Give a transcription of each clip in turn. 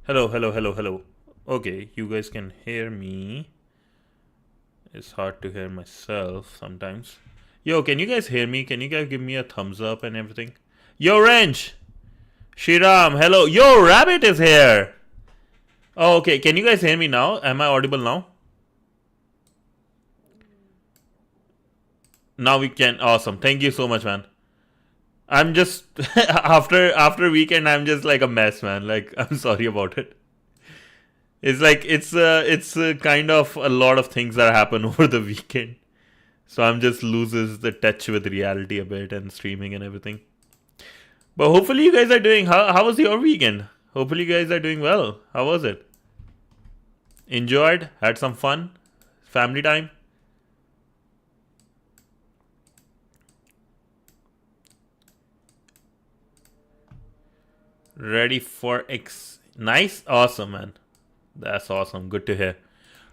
Hello, hello, hello, hello. Okay, you guys can hear me. It's hard to hear myself sometimes. Yo, can you guys hear me? Can you guys give me a thumbs up and everything? Yo, Wrench! Shiram, hello. Yo, Rabbit is here! Oh, okay. Can you guys hear me now? Am I audible now? Now we can. Awesome. Thank you so much, man. I'm just after weekend. I'm just like a mess, man. Like I'm sorry about it. It's like it's kind of a lot of things that happen over the weekend. So I'm just loses the touch with reality a bit and streaming and everything. But hopefully you guys are doing. How was your weekend? Hopefully you guys are doing well. How was it? Enjoyed? Had some fun? Family time? Ready for Nice, awesome, man. That's awesome. Good to hear.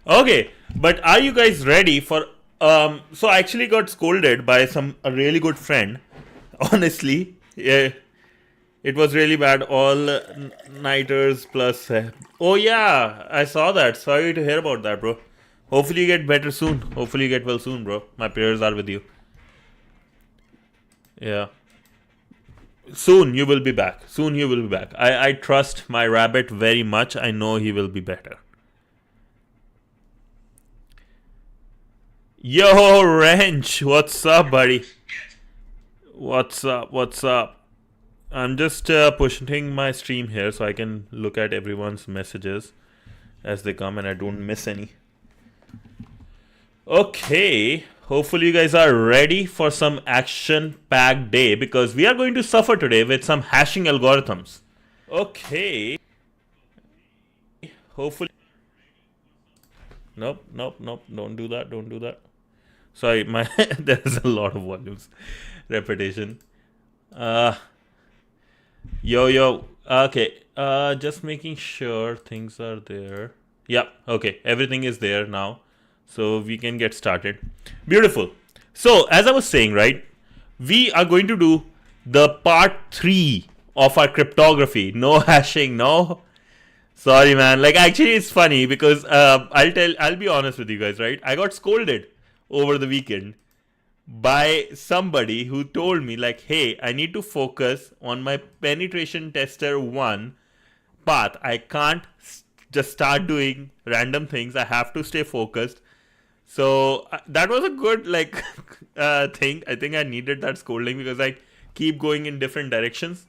Okay, but are you guys ready for? So I actually got scolded by a really good friend. Honestly, yeah, it was really bad. All nighters plus. Oh yeah, I saw that. Sorry to hear about that, bro. Hopefully you get better soon. Hopefully you get well soon, bro. My prayers are with you. Yeah. Soon you will be back. Soon you will be back. I trust my rabbit very much. I know he will be better. Yo, Wrench, what's up, buddy? What's up? What's up? I'm just pushing my stream here so I can look at everyone's messages as they come and I don't miss any. Okay, hopefully you guys are ready for some action-packed day because we are going to suffer today with some hashing algorithms. Okay, hopefully. Nope, nope, nope. Don't do that. Don't do that. Sorry, my there's a lot of volumes repetition. Uh, yo, yo. Okay. Just making sure things are there. Yeah. Okay. Everything is there now, so we can get started. Beautiful. So as I was saying, right, we are going to do the part three of our cryptography. No hashing. No. Sorry, man. Like, actually, it's funny because I'll be honest with you guys, right? I got scolded over the weekend by somebody who told me, like, hey, I need to focus on my penetration tester one path. I can't just start doing random things. I have to stay focused. So that was a good like thing. I think I needed that scolding because I keep going in different directions,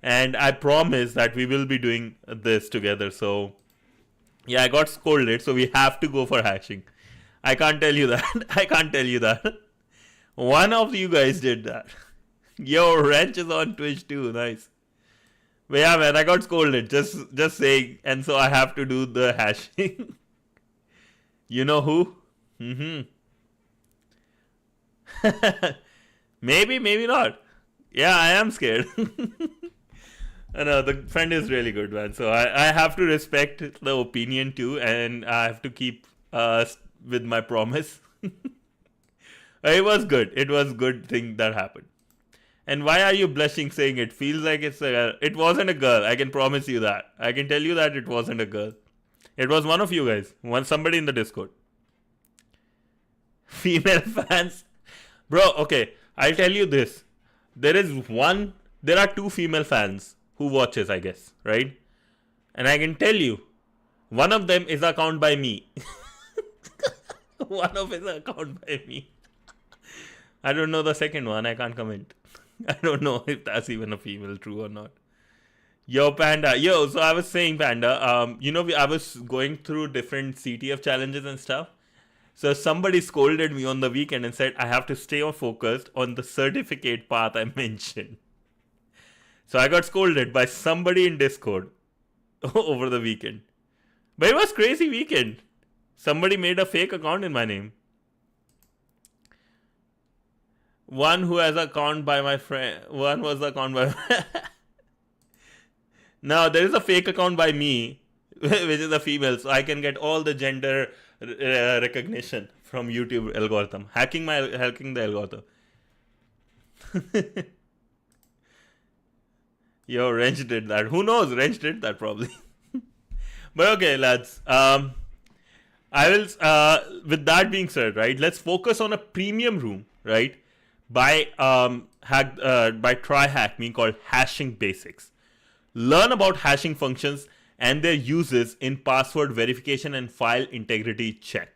and I promise that we will be doing this together. So yeah, I got scolded, so we have to go for hashing. I can't tell you that. I can't tell you that. One of you guys did that. Yo, Wrench is on Twitch too. Nice. But yeah, man, I got scolded. Just saying, and so I have to do the hashing. You know who? Mm-hmm. Maybe, maybe not. Yeah, I am scared. I know the friend is really good, man. So I have to respect the opinion too, and I have to keep with my promise. It was good. It was good thing that happened. And why are you blushing saying it? Feels like it wasn't a girl. I can promise you that. I can tell you that it wasn't a girl. It was one of you guys. Somebody in the Discord. Female fans. Bro, okay. I'll tell you this. There are two female fans who watches, I guess, right? And I can tell you, one of them is account by me. One of his account by me. I don't know the second one. I can't comment. I don't know if that's even a female, true or not. Yo, Panda. Yo, so I was saying, Panda, I was going through different CTF challenges and stuff. So somebody scolded me on the weekend and said I have to stay focused on the certificate path I mentioned. So I got scolded by somebody in Discord over the weekend. But it was crazy weekend. Somebody made a fake account in my name. One who has account by my friend. One was the account by. Now there is a fake account by me, which is a female, so I can get all the gender recognition from YouTube algorithm. Hacking the algorithm. Yo, Wrench did that. Who knows? Wrench did that probably. But okay, lads. I will. With that being said, right, let's focus on a premium room, right, by by TryHackMe called Hashing Basics. Learn about hashing functions and their uses in password verification and file integrity check.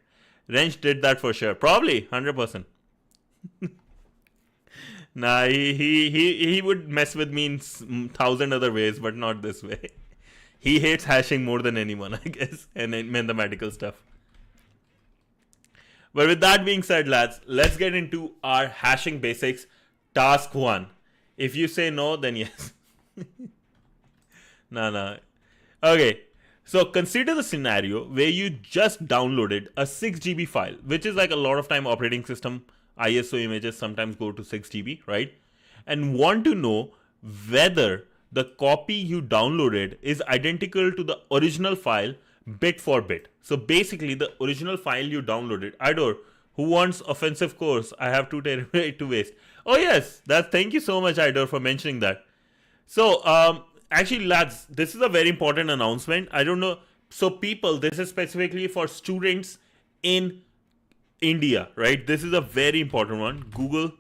Wrench did that for sure. Probably 100%. Nah, he would mess with me in 1,000 other ways, but not this way. He hates hashing more than anyone, I guess, and mathematical stuff. But with that being said, lads, let's get into our hashing basics. Task 1. If you say no, then yes. Nah. Okay. So consider the scenario where you just downloaded a 6 GB file, which is like a lot of time operating system ISO images sometimes go to 6 GB, right? And want to know whether the copy you downloaded is identical to the original file bit for bit. So basically the original file you downloaded. Idor, who wants offensive course? I have 2 terabyte to waste. Oh yes, thank you so much, Idor, for mentioning that. So actually, lads, this is a very important announcement. I don't know. So people, this is specifically for students in India, right? This is a very important one. Google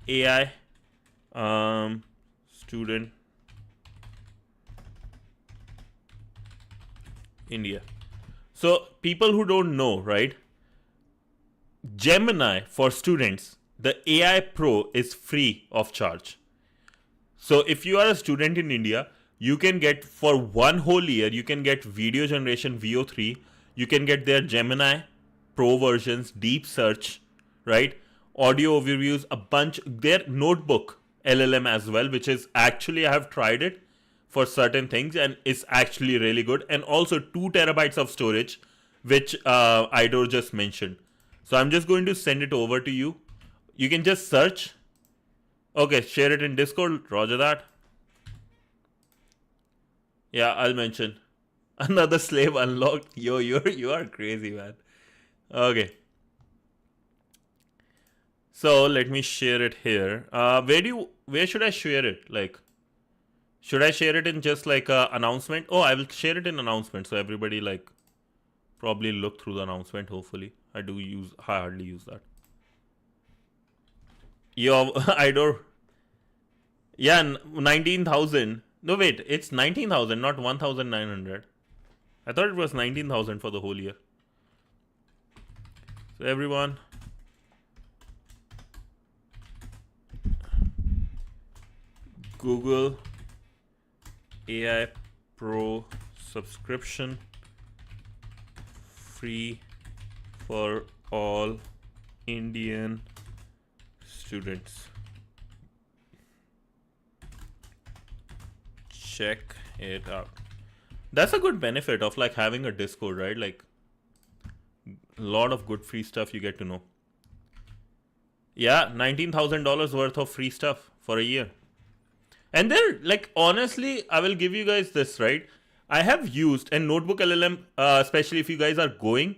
AI student India. So people who don't know, right? Gemini for students, the AI Pro is free of charge. So if you are a student in India, you can get for 1 whole year, you can get video generation VO3, you can get their Gemini Pro versions, deep search, right? Audio overviews, a bunch, their notebook LLM as well, which is actually, I have tried it for certain things and it's actually really good. And also 2 terabytes of storage, which Idor just mentioned. So I'm just going to send it over to you. You can just search. Okay, share it in Discord. Roger that. Yeah, I'll mention. Another slave unlocked. Yo, you are crazy, man. Okay. So let me share it here. Where should I share it? Like, should I share it in just like a announcement? Oh, I will share it in announcement. So everybody like probably look through the announcement. Hopefully, I hardly use that. Yo, Idor. Yeah, 19,000. No, wait, it's 19,000, not 1,900. I thought it was 19,000 for the whole year. So everyone, Google AI Pro subscription free for all Indian students. Check it out. That's a good benefit of like having a Discord, right? Like a lot of good free stuff you get to know. Yeah, $19,000 worth of free stuff for a year. And then, like, honestly, I will give you guys this, right? I have used a Notebook LLM, especially if you guys are going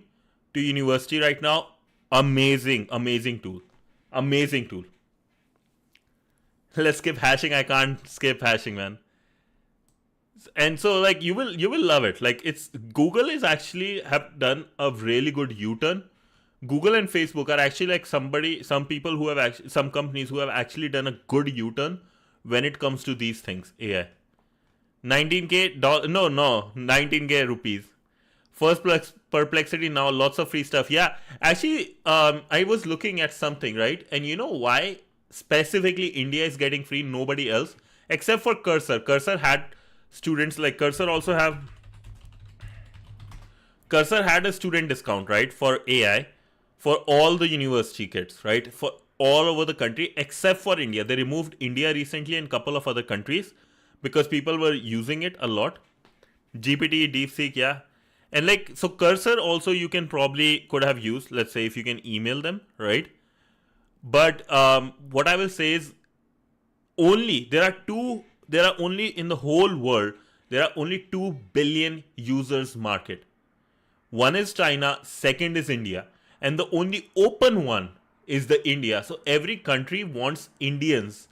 to university right now. Amazing tool. Amazing tool. Let's skip hashing. I can't skip hashing, man. And so like you will love it. Like it's Google is actually have done a really good U-turn. Google and Facebook are actually like some people who have actually, some companies who have actually done a good U-turn when it comes to these things. AI 19k rupees. First Perplexity, now lots of free stuff. Yeah, actually I was looking at something, right? And you know why specifically India is getting free, nobody else except for Cursor. Cursor had students, like Cursor had a student discount, right, for AI for all the university kids, right, for all over the country except for India. They removed India recently and a couple of other countries because people were using it a lot. GPT, DeepSeek, yeah. And like, so Cursor also you can probably could have used, let's say if you can email them, right? But what I will say is there are only in the whole world, there are only 2 billion users market. One is China, second is India, and the only open one is the India. So every country wants Indians.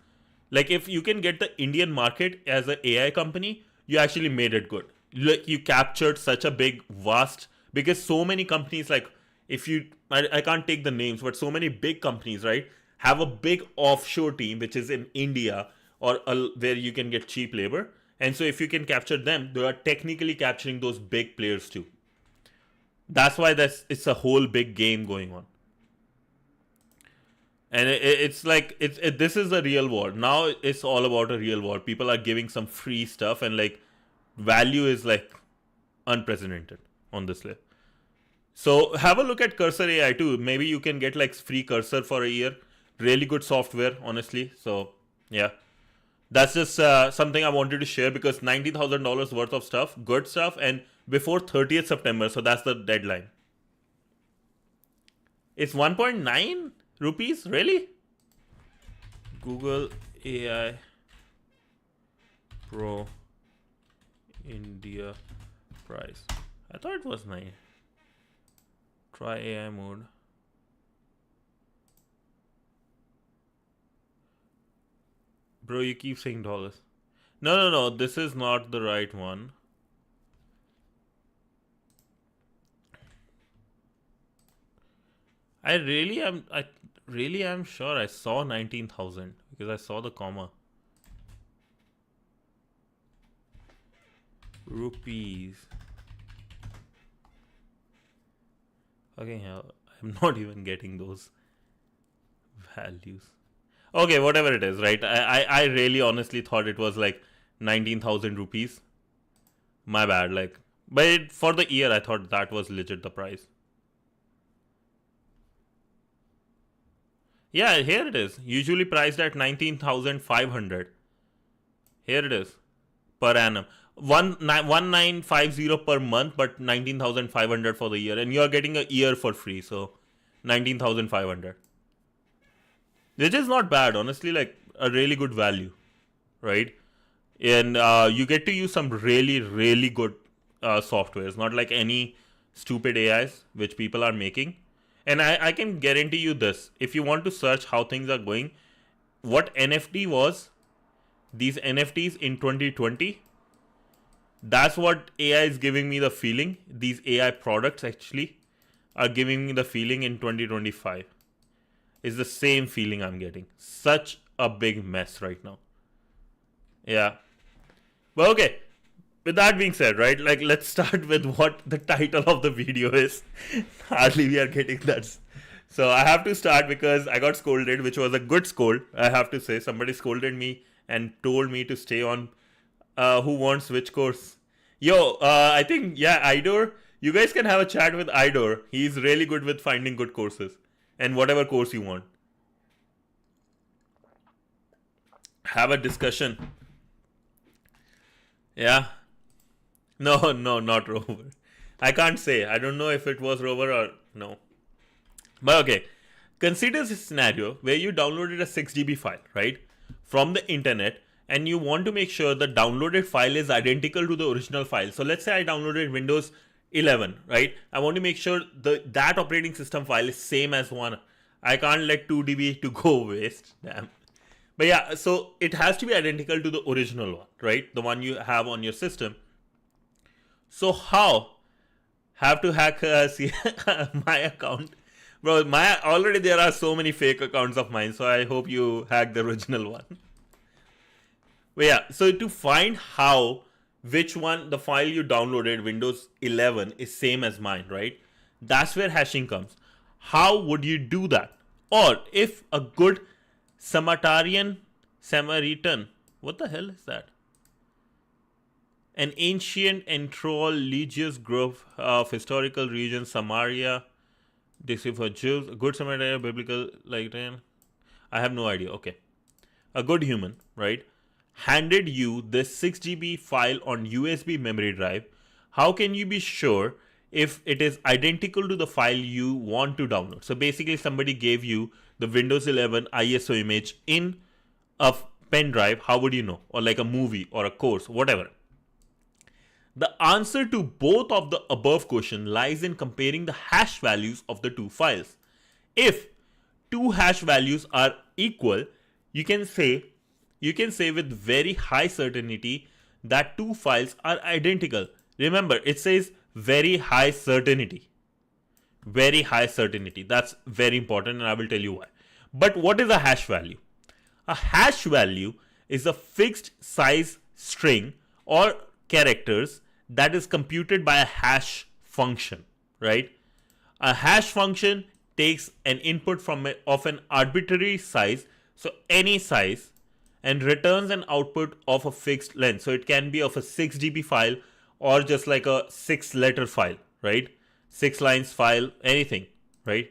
Like if you can get the Indian market as an AI company, you actually made it good. like you captured such a big vast, because so many companies, like if you I can't take the names, but so many big companies, right, have a big offshore team which is in India, or where you can get cheap labor. And so if you can capture them, they are technically capturing those big players too. That's why it's a whole big game going on. And it's like this is a real war now. It's all about a real war. People are giving some free stuff, and like value is like unprecedented on this level. So have a look at Cursor AI too. Maybe you can get like free Cursor for a year. Really good software, honestly. So yeah, that's just something I wanted to share, because $90,000 worth of stuff, good stuff, and before 30th September. So that's the deadline. It's 1.9 rupees, really? Google AI Pro India price. I thought it was 9. Try AI mode. Bro, you keep saying dollars. No. This is not the right one. I really am sure I saw 19,000 because I saw the comma. Rupees. Okay, hell, I'm not even getting those values. Okay, whatever it is, right? I really honestly thought it was like 19,000 rupees. My bad. Like, but for the year, I thought that was legit the price. Yeah, here it is. Usually priced at 19,500. Here it is. Per annum. 1950 per month, but 19,500 for the year. And you're getting a year for free. So 19,500. Which is not bad, honestly, like a really good value. Right? And you get to use some really, really good softwares. Not like any stupid AIs which people are making. And I can guarantee you this. If you want to search how things are going, what NFT was, these NFTs in 2020, that's what AI is giving me the feeling. These AI products actually are giving me the feeling in 2025. It's the same feeling I'm getting. Such a big mess right now. Yeah. Well, okay. With that being said, right, like let's start with what the title of the video is. Hardly we are getting that. So I have to start because I got scolded, which was a good scold. I have to say, somebody scolded me and told me to stay on who wants which course. Yo, I think, yeah, Idor, you guys can have a chat with Idor. He's really good with finding good courses and whatever course you want. Have a discussion. Yeah. No, not Rover. I can't say. I don't know if it was Rover or no. But okay, consider this scenario where you downloaded a 6 GB file, right, from the internet, and you want to make sure the downloaded file is identical to the original file. So let's say I downloaded Windows 11, right? I want to make sure that operating system file is same as one. I can't let 2 GB to go waste. Damn. But yeah, so it has to be identical to the original one, right? The one you have on your system. So how have to hack my account, bro? Already there are so many fake accounts of mine, so I hope you hack the original one. But yeah, so to find which one the file you downloaded, Windows 11, is same as mine, right? That's where hashing comes. How would you do that? Or if a good Samaritan, what the hell is that? An ancient and religious group of historical region, Samaria, this is for Jews, a good Samaritan, biblical, like, I have no idea. Okay. A good human, right, handed you this 6 GB file on USB memory drive. How can you be sure if it is identical to the file you want to download? So basically, somebody gave you the Windows 11 ISO image in a pen drive. How would you know? Or like a movie or a course, whatever. The answer to both of the above question lies in comparing the hash values of the two files. If two hash values are equal, you can say with very high certainty that two files are identical. Remember, it says very high certainty. Very high certainty. That's very important, and I will tell you why. But what is a hash value? A hash value is a fixed size string or characters that is computed by a hash function, right? A hash function takes an input of an arbitrary size, so any size, and returns an output of a fixed length. So it can be of a 6 GB file or just like a 6-letter file, right? 6 lines file, anything, right?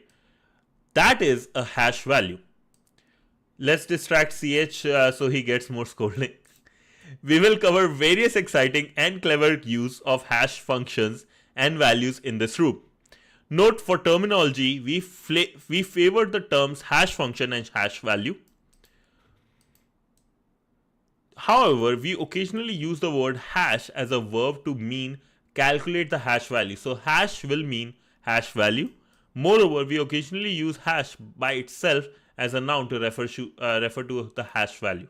That is a hash value. Let's distract CH so he gets more scolding. We will cover various exciting and clever use of hash functions and values in this room. Note, for terminology, we favor the terms hash function and hash value. However, we occasionally use the word hash as a verb to mean calculate the hash value. So hash will mean hash value. Moreover, we occasionally use hash by itself as a noun to refer to the hash value.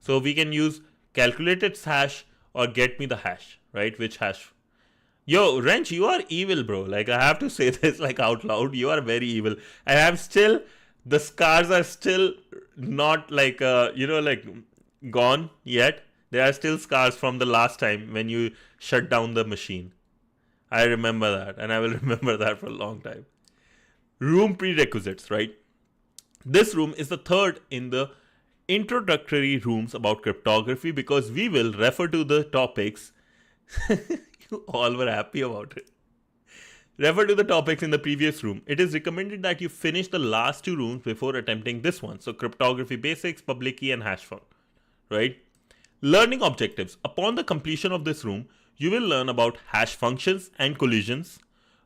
So we can use calculate its hash or get me the hash, right? Which hash? Yo, Wrench, you are evil, bro. Like, I have to say this like out loud. You are very evil. I have still, the scars are still not like, like gone yet. There are still scars from the last time when you shut down the machine. I remember that, and I will remember that for a long time. Room prerequisites, right? This room is the third in the introductory rooms about cryptography because we will refer to the topics. You all were happy about it. Refer to the topics in the previous room. It is recommended that you finish the last 2 rooms before attempting this one. So cryptography basics, public key, and hash function, right? Learning objectives. Upon the completion of this room, you will learn about hash functions and collisions,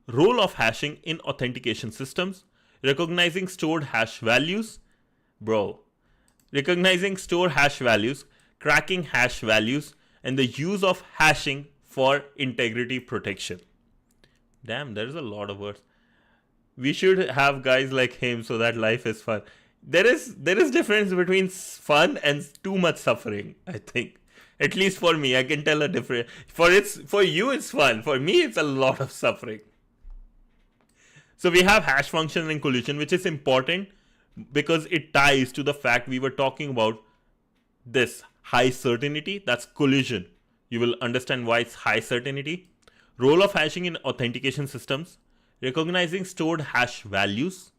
role of hashing in authentication systems, recognizing stored hash values, recognizing stored hash values, cracking hash values, and the use of hashing for integrity protection. Damn, there's a lot of words. We should have guys like him so that life is fun. There is difference between fun and too much suffering, I think. At least for me, I can tell a difference. For you, it's fun. For me, it's a lot of suffering. So we have hash function and collision, which is important because it ties to the fact we were talking about this high certainty. That's collision. You will understand why it's high certainty. Role of hashing in authentication systems, recognizing stored hash values,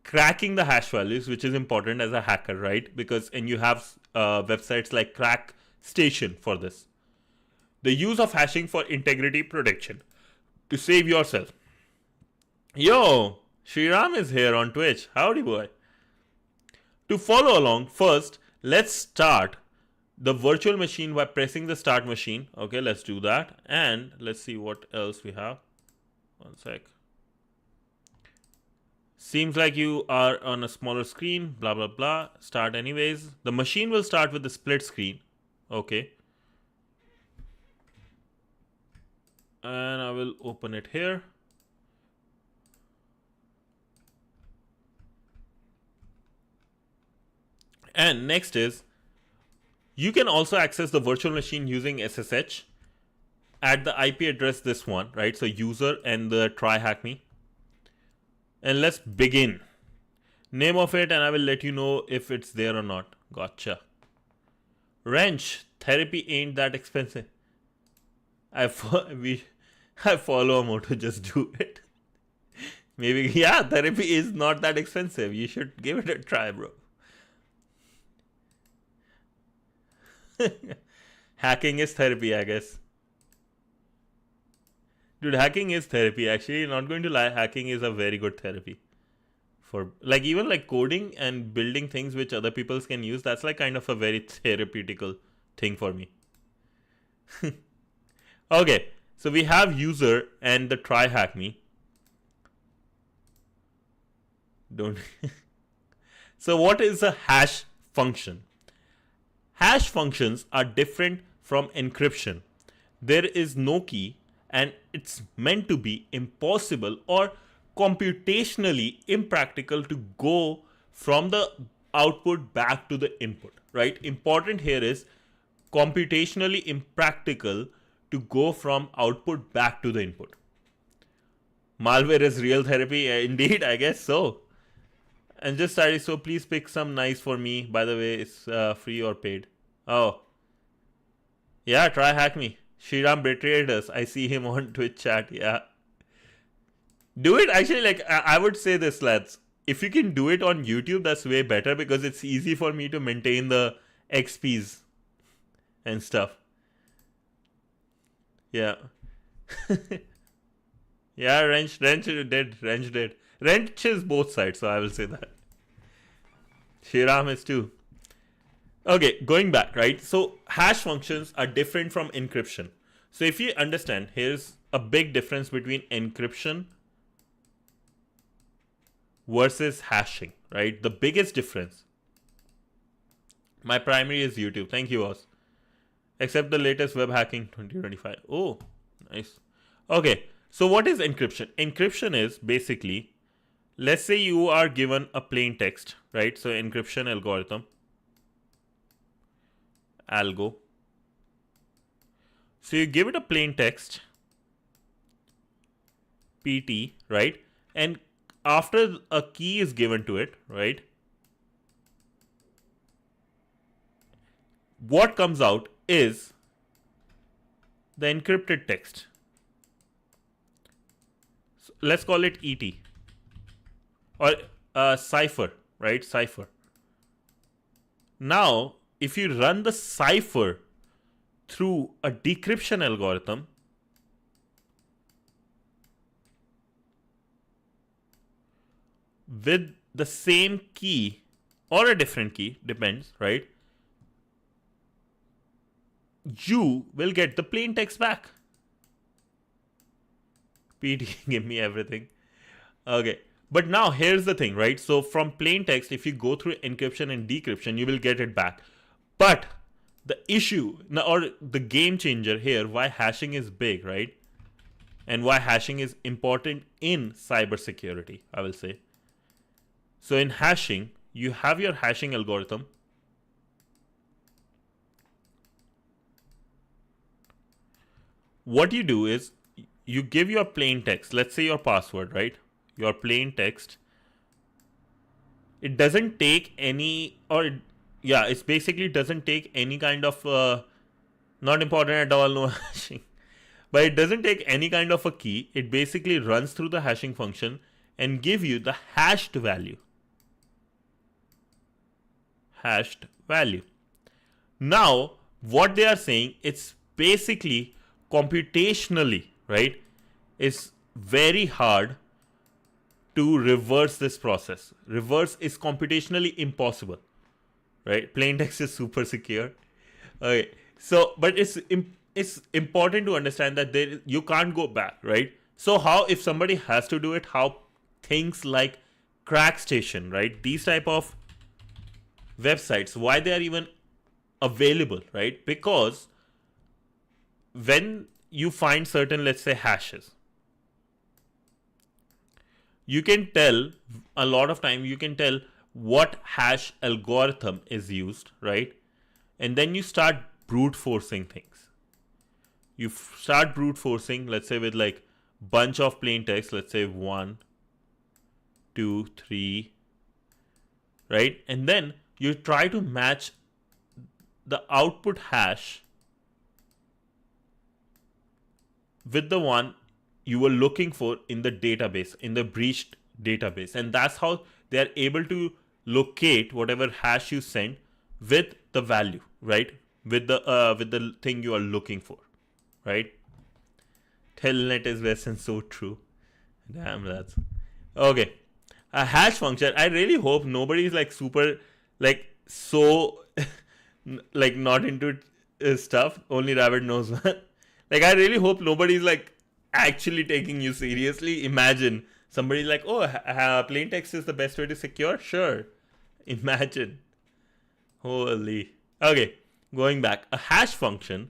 cracking the hash values, which is important as a hacker, right? And you have websites like CrackStation for this. The use of hashing for integrity protection to save yourself. Yo, Shriram is here on Twitch. Howdy, boy. To follow along, first, let's start the virtual machine by pressing the start machine. Okay, let's do that. And let's see what else we have. One sec. Seems like you are on a smaller screen, blah, blah, blah. Start anyways. The machine will start with the split screen. Okay. And I will open it here. And next is, you can also access the virtual machine using SSH at the IP address, this one, right? So user and the try hack me. And let's begin. Name of it, and I will let you know if it's there or not. Gotcha. Wrench, therapy ain't that expensive. I follow Amo to just do it. Maybe, yeah, therapy is not that expensive. You should give it a try, bro. Hacking is therapy, I guess. Dude, hacking is therapy. Actually, not going to lie, hacking is a very good therapy. For like, even like coding and building things which other people can use, that's like kind of a very therapeutical thing for me. Okay, so we have user and the try hack me. Don't. So what is a hash function? Hash functions are different from encryption. There is no key, and it's meant to be impossible or computationally impractical to go from the output back to the input, right? Important here is computationally impractical to go from output back to the input. Malware is real therapy. Indeed, I guess so. And just started, so please pick some nice for me. By the way, it's free or paid. Oh. Yeah, try hack me. Shriram betrayed us. I see him on Twitch chat. Yeah. Do it. Actually, like, I would say this, lads. If you can do it on YouTube, that's way better because it's easy for me to maintain the XPs and stuff. Yeah. Yeah, Wrench did. Wrench is both sides, so I will say that. Shriram is too. Okay, going back, right? So hash functions are different from encryption. So if you understand, here's a big difference between encryption versus hashing, right? The biggest difference. My primary is YouTube. Thank you, Oz. Except the latest web hacking 2025. Oh, nice. Okay, so what is encryption? Encryption is basically, let's say you are given a plain text, right? So encryption algorithm, algo. So you give it a plain text, PT, right? And after a key is given to it, right? What comes out is the encrypted text. So let's call it ET or cipher, right? Cipher. Now, if you run the cipher through a decryption algorithm, with the same key or a different key, depends, right? You will get the plain text back. PT, give me everything. Okay. But now here's the thing, right? So from plain text, if you go through encryption and decryption, you will get it back. But the issue or the game changer here, why hashing is big, right? And why hashing is important in cybersecurity, I will say. So in hashing, you have your hashing algorithm. What you do is you give your plain text, let's say your password, right? Your plain text. It doesn't take any, or yeah, it's basically doesn't take any kind of, not important at all, no hashing. But it doesn't take any kind of a key. It basically runs through the hashing function and give you the hashed value. Hashed value. Now, what they are saying, it's basically computationally, right? It's very hard to reverse this process. Reverse is computationally impossible, right? Plain text is super secure. Okay, so but it's important to understand that you can't go back, right? So how, if somebody has to do it, how things like CrackStation, right? These type of websites, why they are even available, right? Because when you find certain, let's say, hashes, you can tell a lot of time, you can tell what hash algorithm is used, right? And then you start brute forcing things. You start brute forcing, let's say with like bunch of plain text, let's say 1, 2, 3, right? And then you try to match the output hash with the one you were looking for in the database, in the breached database. And that's how they are able to locate whatever hash you sent with the value, right? With the thing you are looking for, right? Telnet is best and so true. Damn, that's okay. A hash function. I really hope nobody is like super, like so, like not into stuff. Only Rabbit knows. Like I really hope nobody is like actually taking you seriously. Imagine somebody's like, oh, plain text is the best way to secure. Sure. Imagine. Holy. Okay. Going back, a hash function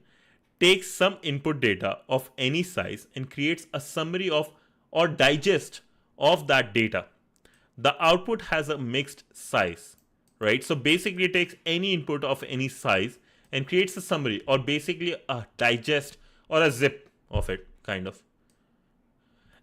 takes some input data of any size and creates a summary of or digest of that data. The output has a mixed size, right? So basically it takes any input of any size and creates a summary or basically a digest or a zip of it, kind of.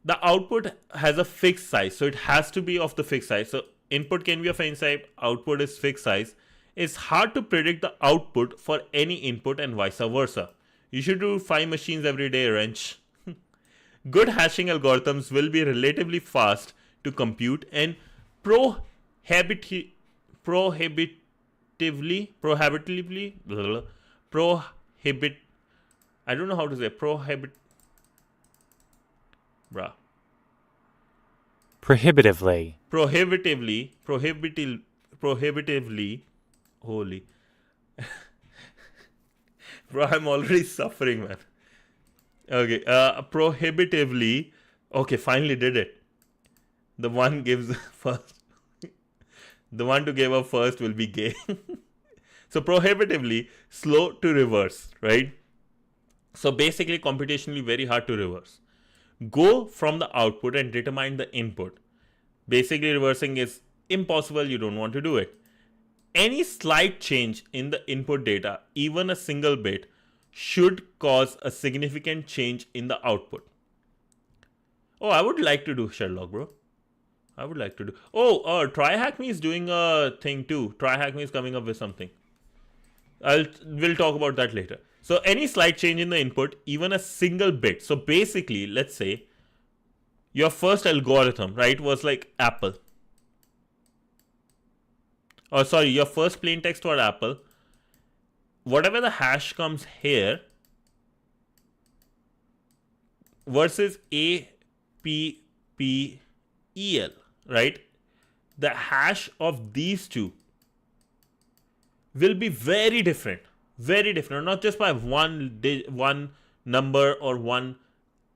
The output has a fixed size, so it has to be of the fixed size. So input can be of any size, output is fixed size. It's hard to predict the output for any input and vice versa. You should do 5 machines every day, wrench. Good hashing algorithms will be relatively fast to compute and prohibitively I don't know how to say prohibitively holy bro, I'm already suffering, man. Okay, prohibitively. Okay, finally did it. The one gives first. The one to give up first will be gay. So prohibitively slow to reverse, right? So basically computationally very hard to reverse. Go from the output and determine the input. Basically reversing is impossible, you don't want to do it. Any slight change in the input data, even a single bit, should cause a significant change in the output. Oh, I would like to do Sherlock, bro. I would like to do. Oh, TryHackMe is doing a thing too. TryHackMe is coming up with something. We'll talk about that later. So any slight change in the input, even a single bit. So basically, let's say your first algorithm, right, was like Apple. Oh, sorry, your first plain text word Apple. Whatever the hash comes here versus APPEL, right? The hash of these two will be very different, not just by one number or one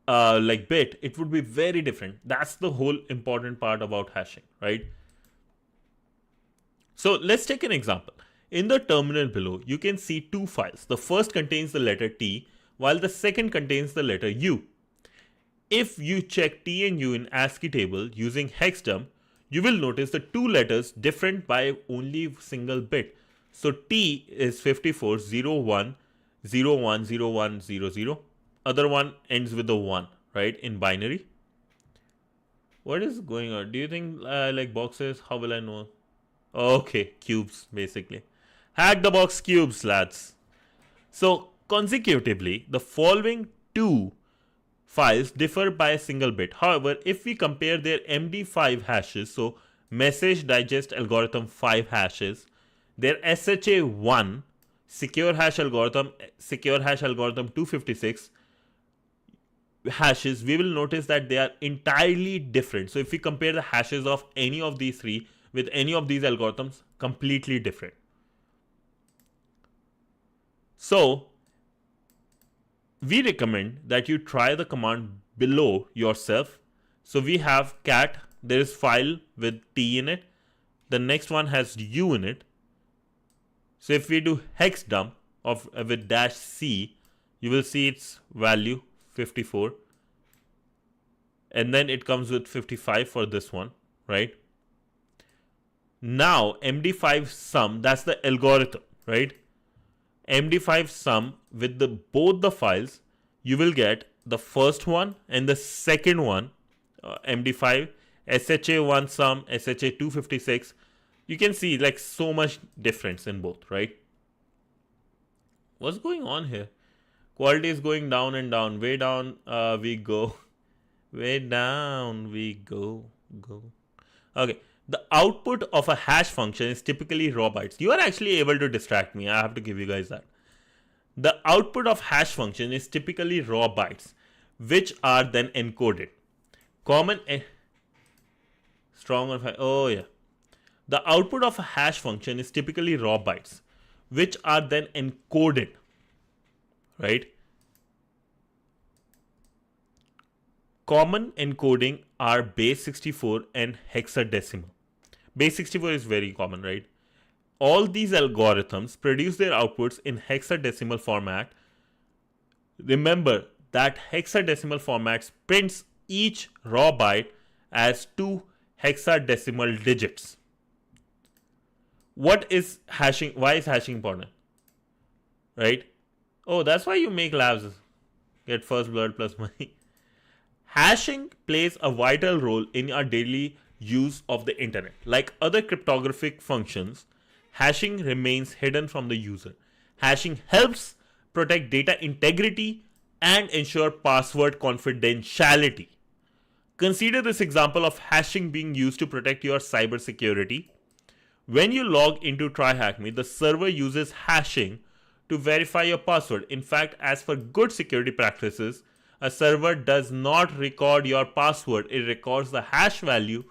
like bit. It would be very different. That's the whole important part about hashing, right? So let's take an example. In the terminal below, you can see 2 files. The first contains the letter T, while the second contains the letter U. If you check T and U in ASCII table using hexdump, you will notice the 2 letters different by only single bit. So T is 5401010100. Other one ends with a 1, right, in binary. What is going on? Do you think like boxes? How will I know? Okay, cubes basically. Hack the box cubes, lads. So consecutively, the following 2 files differ by a single bit. However, if we compare their MD5 hashes, so message digest algorithm 5 hashes, their SHA1 secure hash algorithm 256 hashes, we will notice that they are entirely different. So if we compare the hashes of any of these 3 with any of these algorithms, completely different. So we recommend that you try the command below yourself. So we have cat, there is file with T in it. The next one has U in it. So if we do hex dump of with dash C, you will see its value 54. And then it comes with 55 for this one, right? Now MD5 sum, that's the algorithm, right? MD5 sum with both the files, you will get the first one and the second one, MD5, SHA1 sum, SHA256. You can see like so much difference in both, right? What's going on here? Quality is going down and down. Way down we go. Way down we go. Okay. The output of a hash function is typically raw bytes. You are actually able to distract me. I have to give you guys that. The output of hash function is typically raw bytes, which are then encoded. The output of a hash function is typically raw bytes, which are then encoded, right? Common encoding are base 64 and hexadecimal. Base 64 is very common, right? All these algorithms produce their outputs in hexadecimal format. Remember that hexadecimal format prints each raw byte as 2 hexadecimal digits. What is hashing? Why is hashing important? Right? Oh, that's why you make labs. Get first blood plus money. Hashing plays a vital role in our daily use of the internet. Like other cryptographic functions, hashing remains hidden from the user. Hashing helps protect data integrity and ensure password confidentiality. Consider this example of hashing being used to protect your cybersecurity. When you log into TryHackMe, the server uses hashing to verify your password. In fact, as for good security practices, a server does not record your password. It records the hash value.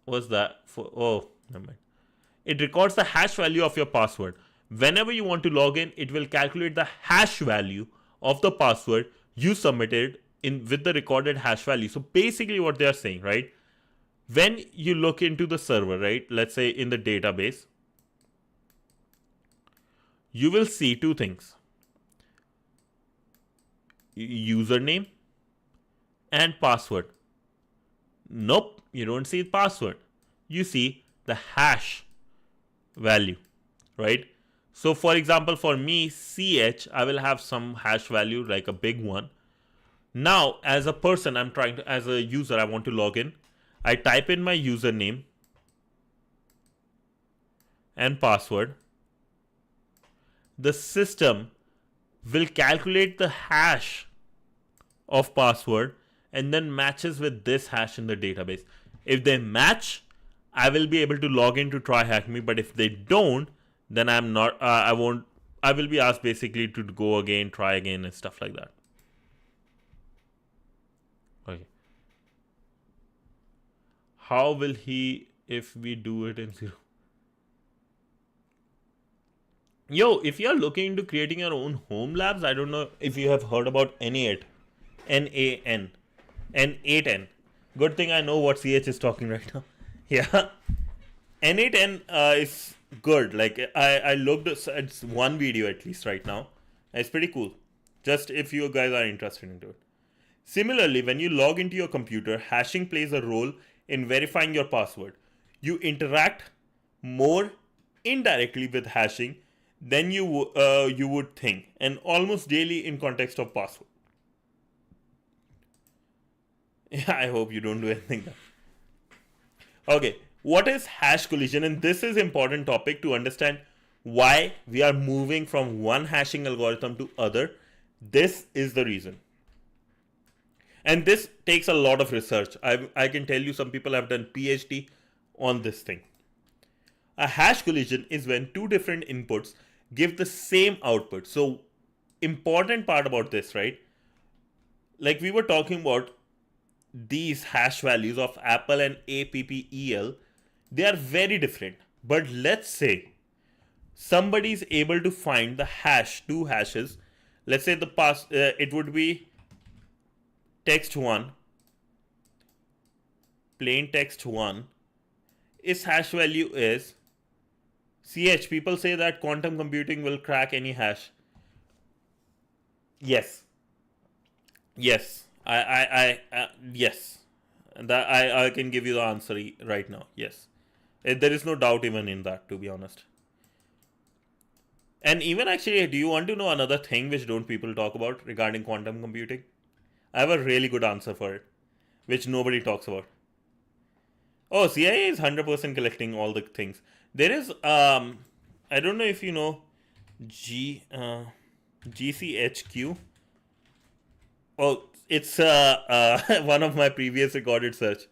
What's that for? Oh, never mind. It records the hash value of your password. Whenever you want to log in, it will calculate the hash value of the password you submitted in with the recorded hash value. So basically what they are saying, right? When you look into the server, right? Let's say in the database, you will see two things. Username and password. Nope, you don't see password. You see the hash value, right? So for example, for me, CH, I will have some hash value like a big one. Now, as a person, as a user, I want to log in. I type in my username and password. The system will calculate the hash of password and then matches with this hash in the database. If they match, I will be able to log in to TryHackMe, but if they don't, then I'm not, I will be asked basically to go again, try again and stuff like that. Okay. How will he if we do it in 0? Yo, if you're looking into creating your own home labs, I don't know if you have heard about N8. N-A-N. N8N. Good thing I know what CH is talking right now. Yeah. N8N is good. Like, I looked at one video at least right now. It's pretty cool. Just if you guys are interested into it. Similarly, when you log into your computer, hashing plays a role in verifying your password. You interact more indirectly with hashing than you would think, and almost daily in context of password. Yeah, I hope you don't do anything. Okay, what is hash collision? And this is important topic to understand why we are moving from one hashing algorithm to other. This is the reason. And this takes a lot of research. I can tell you some people have done PhD on this thing. A hash collision is when two different inputs give the same output. So important part about this, right? Like we were talking about these hash values of Apple and APPEL, they are very different. But let's say somebody is able to find the hash, two hashes. Let's say it would be text 1, plain text 1. Its hash value is CH. People say that quantum computing will crack any hash. Yes. Yes. Yes. That I can give you the answer right now. Yes. There is no doubt even in that, to be honest. And even actually, do you want to know another thing which don't people talk about regarding quantum computing? I have a really good answer for it, which nobody talks about. Oh, CIA is 100% collecting all the things. There is, I don't know if you know GCHQ. Oh, it's one of my previous recorded search.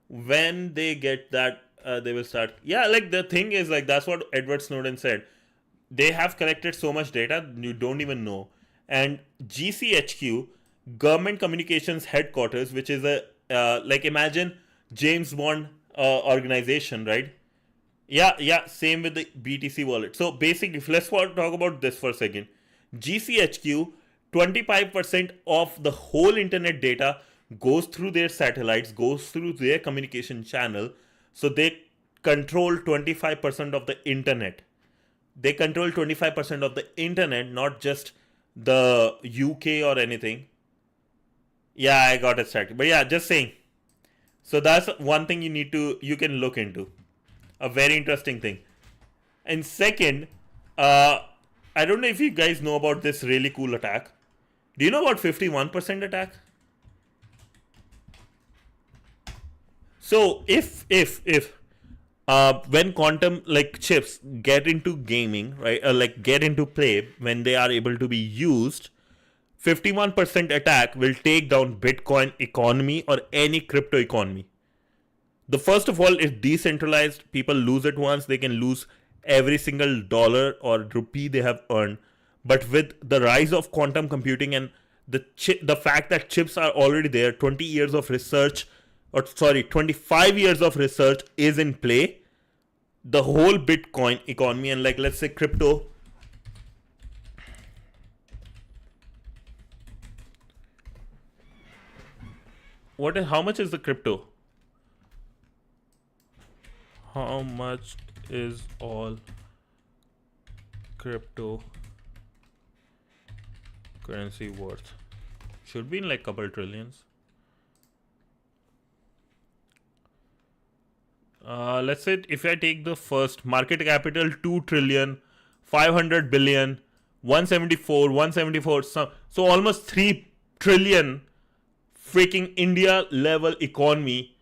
When they get that, they will start. Yeah, like the thing is, like that's what Edward Snowden said. They have collected so much data you don't even know. And GCHQ, Government Communications Headquarters, which is a like imagine James Bond organization, right? Yeah, same with the BTC wallet. So basically, let's talk about this for a second. GCHQ, 25% of the whole internet data goes through their satellites, goes through their communication channel. So they control 25% of the internet. They control 25% of the internet, not just the UK or anything. Yeah, I got it started. But yeah, just saying. So that's one thing you can look into. A very interesting thing. And second, I don't know if you guys know about this really cool attack. Do you know about 51% attack? So if when quantum like chips get into gaming, right, like get into play, when they are able to be used, 51% attack will take down Bitcoin economy or any crypto economy. The first of all is decentralized. People lose it once, they can lose every single dollar or rupee they have earned. But with the rise of quantum computing and the fact that chips are already there, 20 years of research, or sorry, 25 years of research is in play. The whole Bitcoin economy and like let's say crypto. How much is the crypto? How much is all crypto currency worth? Should be in like couple trillions. Let's say if I take the first market capital 2 trillion, 500 billion, 174, so almost 3 trillion freaking India level economy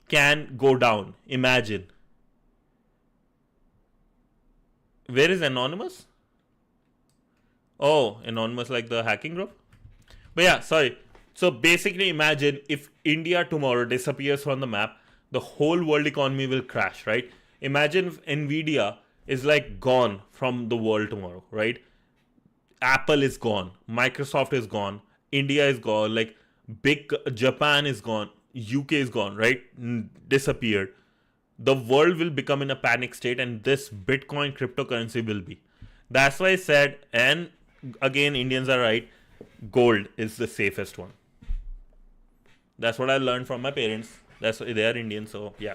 can go down. Imagine. Where is Anonymous? Oh, Anonymous like the hacking group? But yeah, sorry. So basically imagine if India tomorrow disappears from the map, the whole world economy will crash, right? Imagine if Nvidia is like gone from the world tomorrow, right? Apple is gone, Microsoft is gone, India is gone, like big Japan is gone, UK is gone, right? Disappeared. The world will become in a panic state, and this Bitcoin cryptocurrency will be. That's why I said, and again, Indians are right, gold is the safest one. That's what I learned from my parents. That's why they are Indian, so yeah.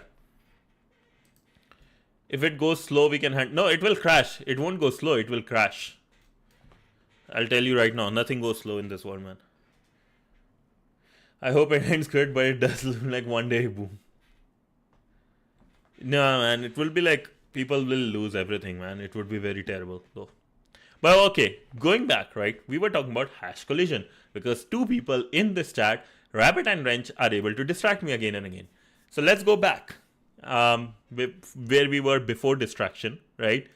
If it goes slow, we can no, it will crash. It won't go slow, it will crash. I'll tell you right now, nothing goes slow in this world, man. I hope it ends good, but it does look like one day boom. No, man, it will be like people will lose everything, man. It would be very terrible, though. But okay, going back, right? We were talking about hash collision because two people in this chat, Rabbit and Wrench, are able to distract me again and again. So let's go back where we were before distraction, right?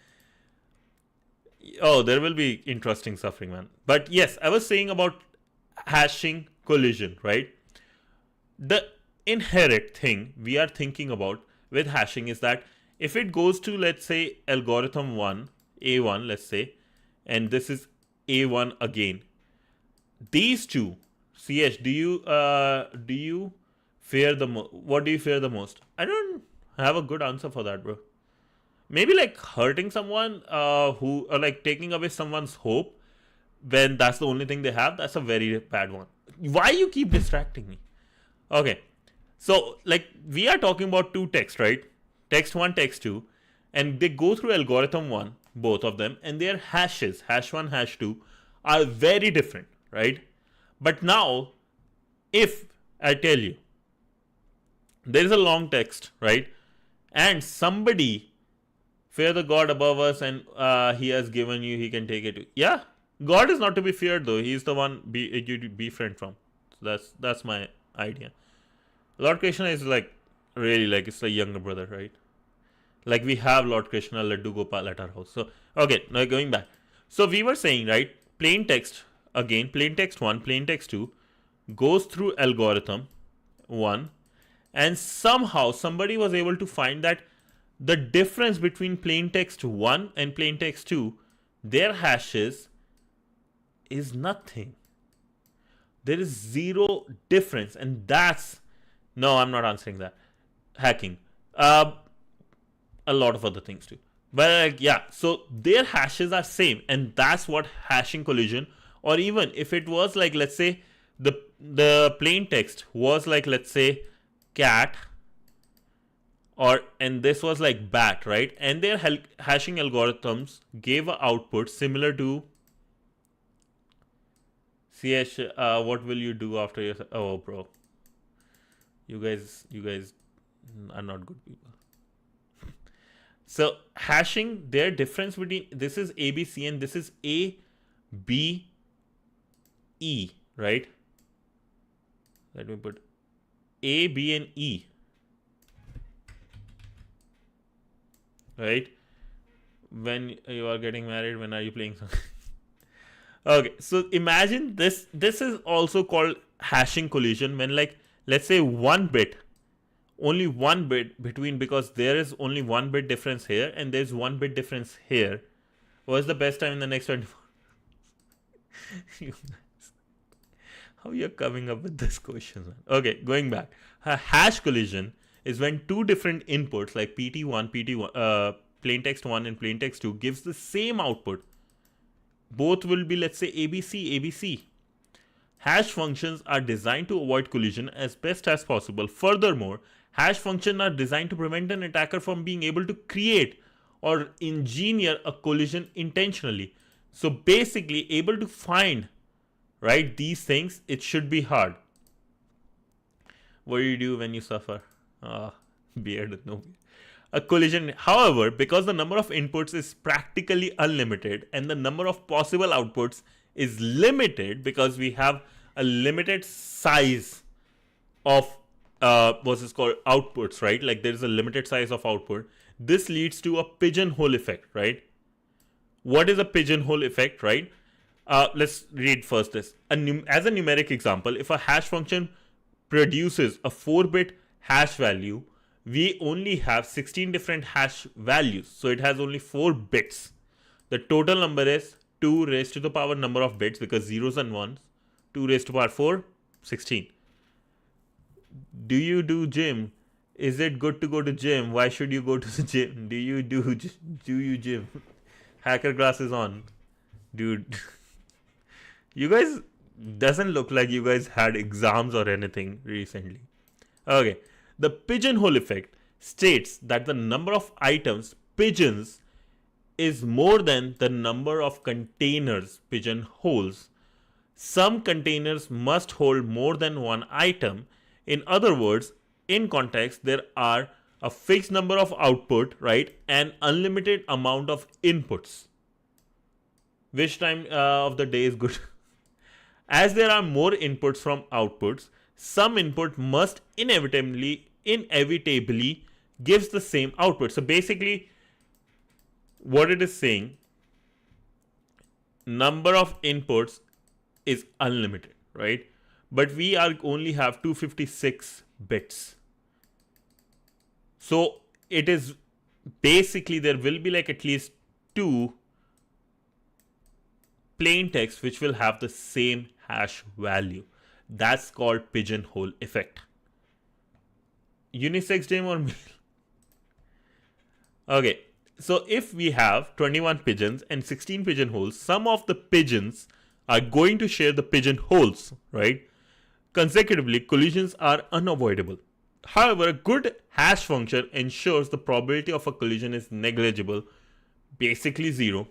Oh, there will be interesting suffering, man. But yes, I was saying about hashing collision, right? The inherent thing we are thinking about with hashing is that if it goes to, let's say, algorithm 1, A1, let's say, and this is A1 again, these two, CH, do you fear the what do you fear the most? I don't have a good answer for that, bro. Maybe like hurting someone who, or like taking away someone's hope when that's the only thing they have. That's a very bad one. Why you keep distracting me? Okay, so like we are talking about two texts, right? Text 1, text 2, and they go through algorithm 1, both of them, and their hashes, hash 1, hash 2, are very different, right? But now, if I tell you there is a long text, right, and somebody fear the God above us, and he has given you, he can take it. Yeah, God is not to be feared, though. He is the one you befriend from. So that's my idea. Lord Krishna is like really like it's a younger brother, right? Like we have Lord Krishna, Laddu Gopal at our house. So okay, now going back. So we were saying, right, plain text again, plain text 1, plain text 2 goes through algorithm 1, and somehow somebody was able to find that the difference between plain text 1 and plain text 2, their hashes is nothing. There is zero difference, and that's no, I'm not answering that. Hacking. A lot of other things too. But yeah, so their hashes are same, and that's what hashing collision. Or even if it was like, let's say the plain text was like, let's say cat, and this was like bat, right? And their hashing algorithms gave an output similar to CH. What will you do after your? Oh, bro, you guys are not good people. So hashing, their difference between this is ABC and this is A, B, E, right? Let me put A, B, and E, right? When you are getting married, when are you playing something? Okay, so imagine this. This is also called hashing collision when, like, let's say one bit, only one bit between, because there is only one bit difference here and there's one bit difference here. What's the best time in the next 24? How you're coming up with this question, man? Okay, going back. A hash collision is when two different inputs like PT1, PT1, plaintext 1 and plaintext 2 gives the same output. Both will be, let's say, ABC, ABC. Hash functions are designed to avoid collision as best as possible. Furthermore, hash functions are designed to prevent an attacker from being able to create or engineer a collision intentionally. So basically, able to find, right, these things, it should be hard. What do you do when you suffer? Beard, no beard. A collision, however, because the number of inputs is practically unlimited and the number of possible outputs is limited because we have a limited size of what's it called, outputs, right? Like there is a limited size of output. This leads to a pigeonhole effect, right? What is a pigeonhole effect, right? Let's read first this. As a numeric example, if a hash function produces a 4-bit hash value, we only have 16 different hash values. So it has only 4 bits. The total number is 2 raised to the power number of bits, because zeros and ones. 2 raised to power 4, 16. Do you do gym? Is it good to go to gym? Why should you go to the gym? Do you gym? Hacker glasses on. Dude. You guys, doesn't look like you guys had exams or anything recently. Okay. The pigeonhole effect states that the number of items, pigeons, is more than the number of containers, pigeonholes. Some containers must hold more than one item. In other words, in context, there are a fixed number of output, right, and unlimited amount of inputs. Which time of the day is good? As there are more inputs from outputs, some input must inevitably gives the same output. So basically, what it is saying, number of inputs is unlimited, right? But we are only have 256 bits. So it is basically, there will be like at least 2 plain text which will have the same hash value. That's called pigeonhole effect. Unisex gym or male? Okay, so if we have 21 pigeons and 16 pigeonholes, some of the pigeons are going to share the pigeonholes, right? Consecutively, collisions are unavoidable. However, a good hash function ensures the probability of a collision is negligible, basically 0.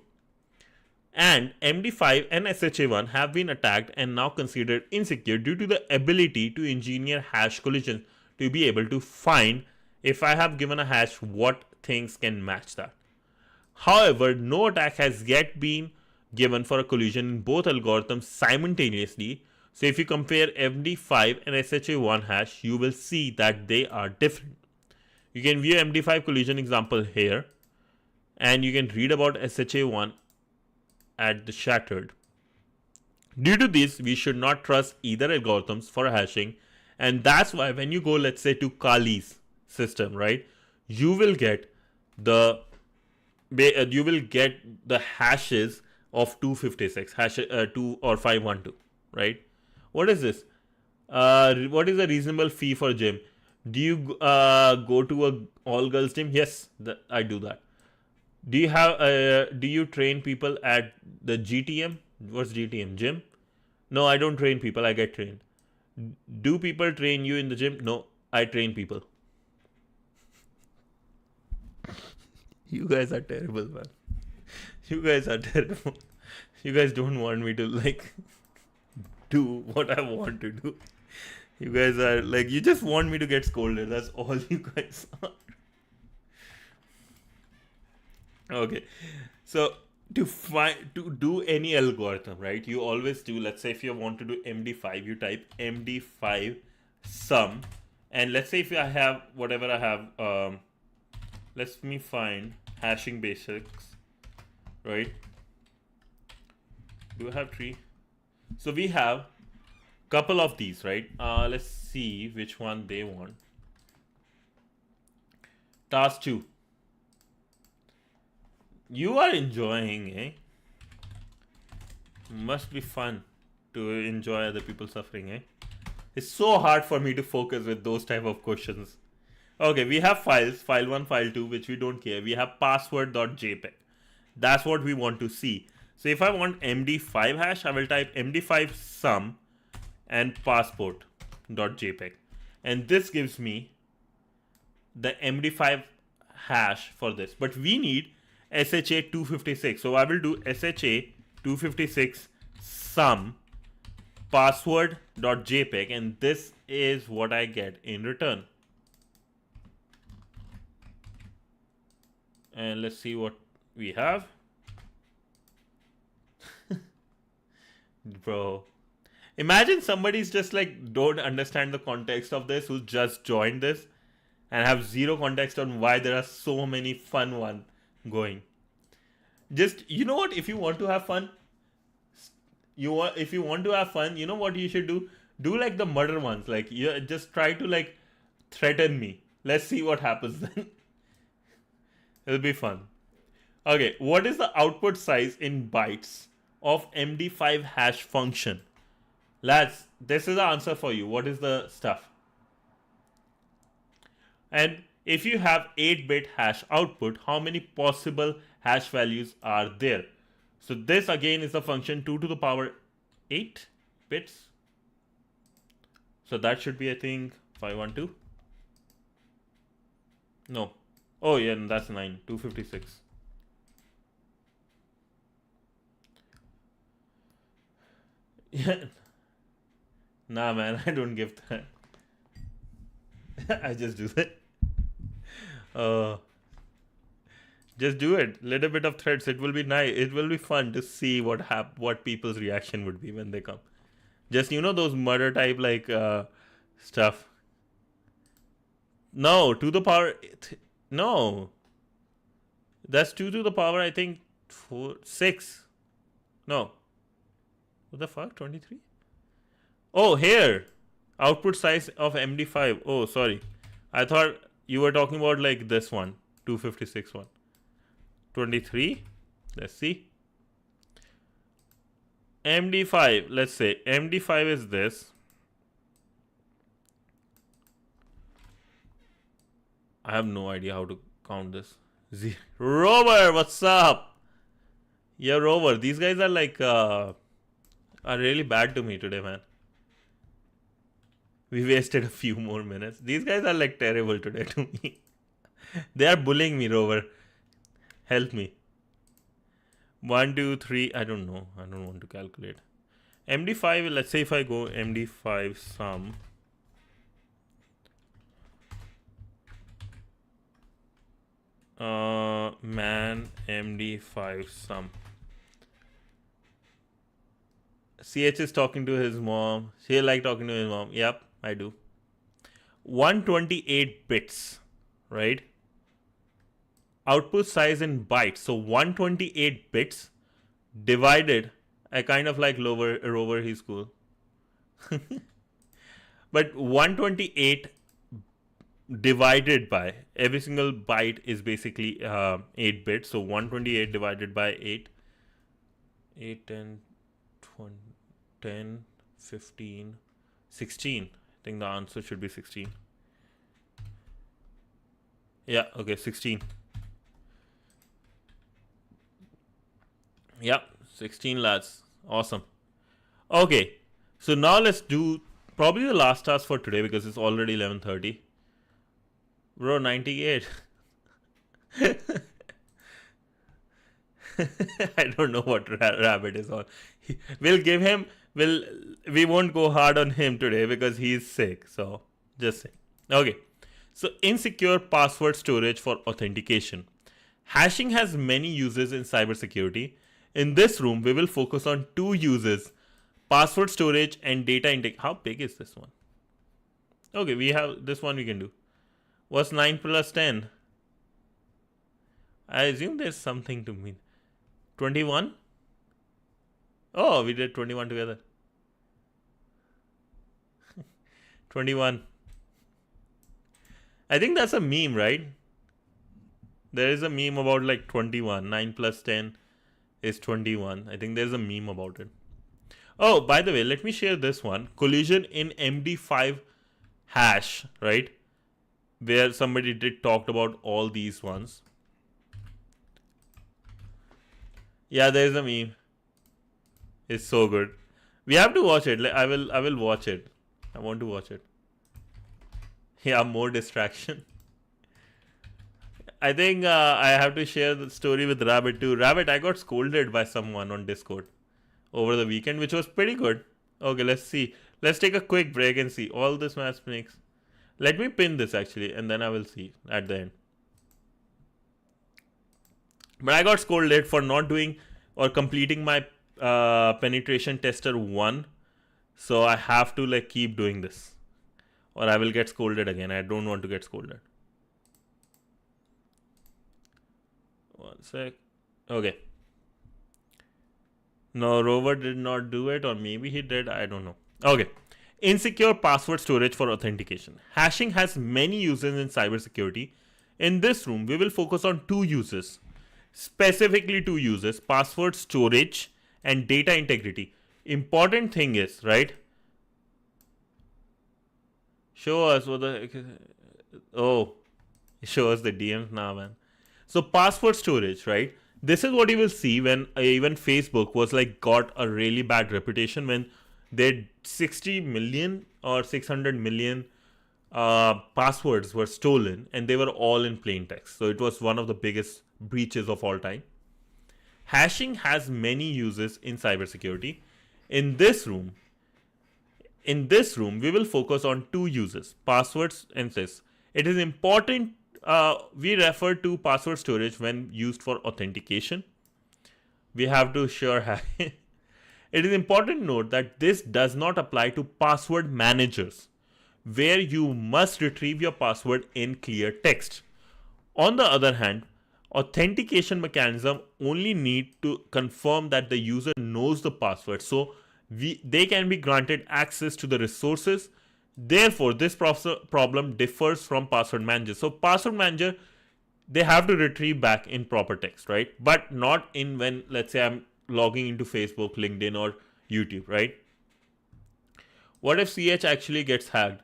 And MD5 and SHA1 have been attacked and now considered insecure due to the ability to engineer hash collisions to be able to find, if I have given a hash, what things can match that. However, no attack has yet been given for a collision in both algorithms simultaneously. So if you compare MD5 and SHA1 hash, you will see that they are different. You can view MD5 collision example here, and you can read about SHA1 at the shattered. Due to this, we should not trust either algorithms for hashing, and that's why when you go, let's say, to Kali's system, right, you will get the hashes of 256 hash 2 or 512, right? What is this? What is a reasonable fee for gym? Do you go to a all girls gym? Yes, I do that. Do you have do you train people at the GTM? What's GTM? Gym? No, I don't train people. I get trained. Do people train you in the gym? No, I train people. You guys are terrible, man. You guys are terrible. You guys don't want me to like do what I want to do. You guys are like, you just want me to get scolded. That's all you guys are. Okay. So to do any algorithm, right? You always do. Let's say if you want to do MD5, you type MD5 sum, and let's say if I have whatever I have. Let me find hashing basics, right? Do I have tree? So we have couple of these, right? Let's see which one they want. Task 2. You are enjoying, eh? Must be fun to enjoy other people suffering, eh? It's so hard for me to focus with those type of questions. Okay, we have files, file 1, file 2, which we don't care. We have password.jpg. That's what we want to see. So if I want MD5 hash, I will type MD5 sum and passport.jpg. And this gives me the MD5 hash for this. But we need SHA-256. So I will do SHA-256 sum password.jpg, and this is what I get in return. And let's see what we have. Bro, imagine somebody's just like don't understand the context of this, who just joined this and have zero context on why there are so many fun one going. Just, you know what, if you want to have fun, if you want to have fun, you know what you should do like the murder ones, like you just try to like threaten me. Let's see what happens then. It'll be fun. Okay, what is the output size in bytes of MD5 hash function? Lads, this is the answer for you. What is the stuff? And if you have 8-bit hash output, how many possible hash values are there? So this again is the function 2 to the power 8 bits. So that should be, I think, 512. No. Oh yeah, that's 9. 256. Yeah. Nah, man, I don't give that. I just do that. Just do it. Little bit of threads. It will be nice. It will be fun to see what people's reaction would be when they come. Just, you know, those murder type like stuff. No, to the power. No, that's 2 to the power, I think, 6. No. What the fuck? 23? Oh, here. Output size of MD5. Oh, sorry. I thought you were talking about like this one. 256 one. 23. Let's see. MD5. Let's say MD5 is this. I have no idea how to count this. Rover, what's up? Yeah, Rover. These guys are like are really bad to me today, man. We wasted a few more minutes. These guys are like terrible today to me. They are bullying me, Rover. Help me. 1, 2, 3. I don't know. I don't want to calculate. MD5. Let's say if I go MD5 sum. Man, MD5 sum. CH is talking to his mom. She like talking to his mom. Yep, I do. 128 bits, right? Output size in bytes. So 128 bits divided. I kind of like Rover. He's cool. But 128 divided by, every single byte is basically 8 bits. So 128 divided by 8. 8, 10, 20, 10, 15, 16. I think the answer should be 16. Yeah, okay, 16. Yeah, 16 lads. Awesome. Okay, so now let's do probably the last task for today because it's already 11:30. Bro, 98. I don't know what rabbit is on. We'll give him. We won't go hard on him today because he's sick. So just say. Okay. So insecure password storage for authentication. Hashing has many uses in cybersecurity. In this room, we will focus on two uses: password storage and data intake. How big is this one? Okay, we have this one we can do. What's 9 plus 10? I assume there's something to mean. 21? Oh, we did 21 together. 21. I think that's a meme, right? There is a meme about like 21. 9 plus 10 is 21. I think there's a meme about it. Oh, by the way, let me share this one. Collision in MD5 hash, right? Where somebody did talked about all these ones. Yeah, there's a meme. It's so good. We have to watch it. I will watch it. I want to watch it. Yeah, more distraction. I think I have to share the story with Rabbit too. Rabbit, I got scolded by someone on Discord over the weekend, which was pretty good. Okay, let's see. Let's take a quick break and see. All this math makes. Let me pin this actually, and then I will see at the end. But I got scolded for not doing or completing my penetration tester 1. So I have to like keep doing this, or I will get scolded again. I don't want to get scolded. One sec. Okay. No, Rover did not do it, or maybe he did. I don't know. Okay. Insecure password storage for authentication. Hashing has many uses in cybersecurity. In this room, we will focus on two uses. Specifically two uses: password storage and data integrity. Important thing is, right? Show us what the... Oh, show us the DMs now, man. So password storage, right? This is what you will see when even Facebook was like got a really bad reputation when their 60 million or 600 million passwords were stolen, and they were all in plain text. So it was one of the biggest breaches of all time. Hashing has many uses in cybersecurity. In this room, we will focus on two uses: passwords and sys. It is important. We refer to password storage when used for authentication. We have to it is important to note that this does not apply to password managers, where you must retrieve your password in clear text. On the other hand, authentication mechanism only need to confirm that the user knows the password, so they can be granted access to the resources. Therefore, this problem differs from password manager. So password manager, they have to retrieve back in proper text, right? But not in when, let's say, I'm logging into Facebook, LinkedIn, or YouTube, right? What if CH actually gets hacked?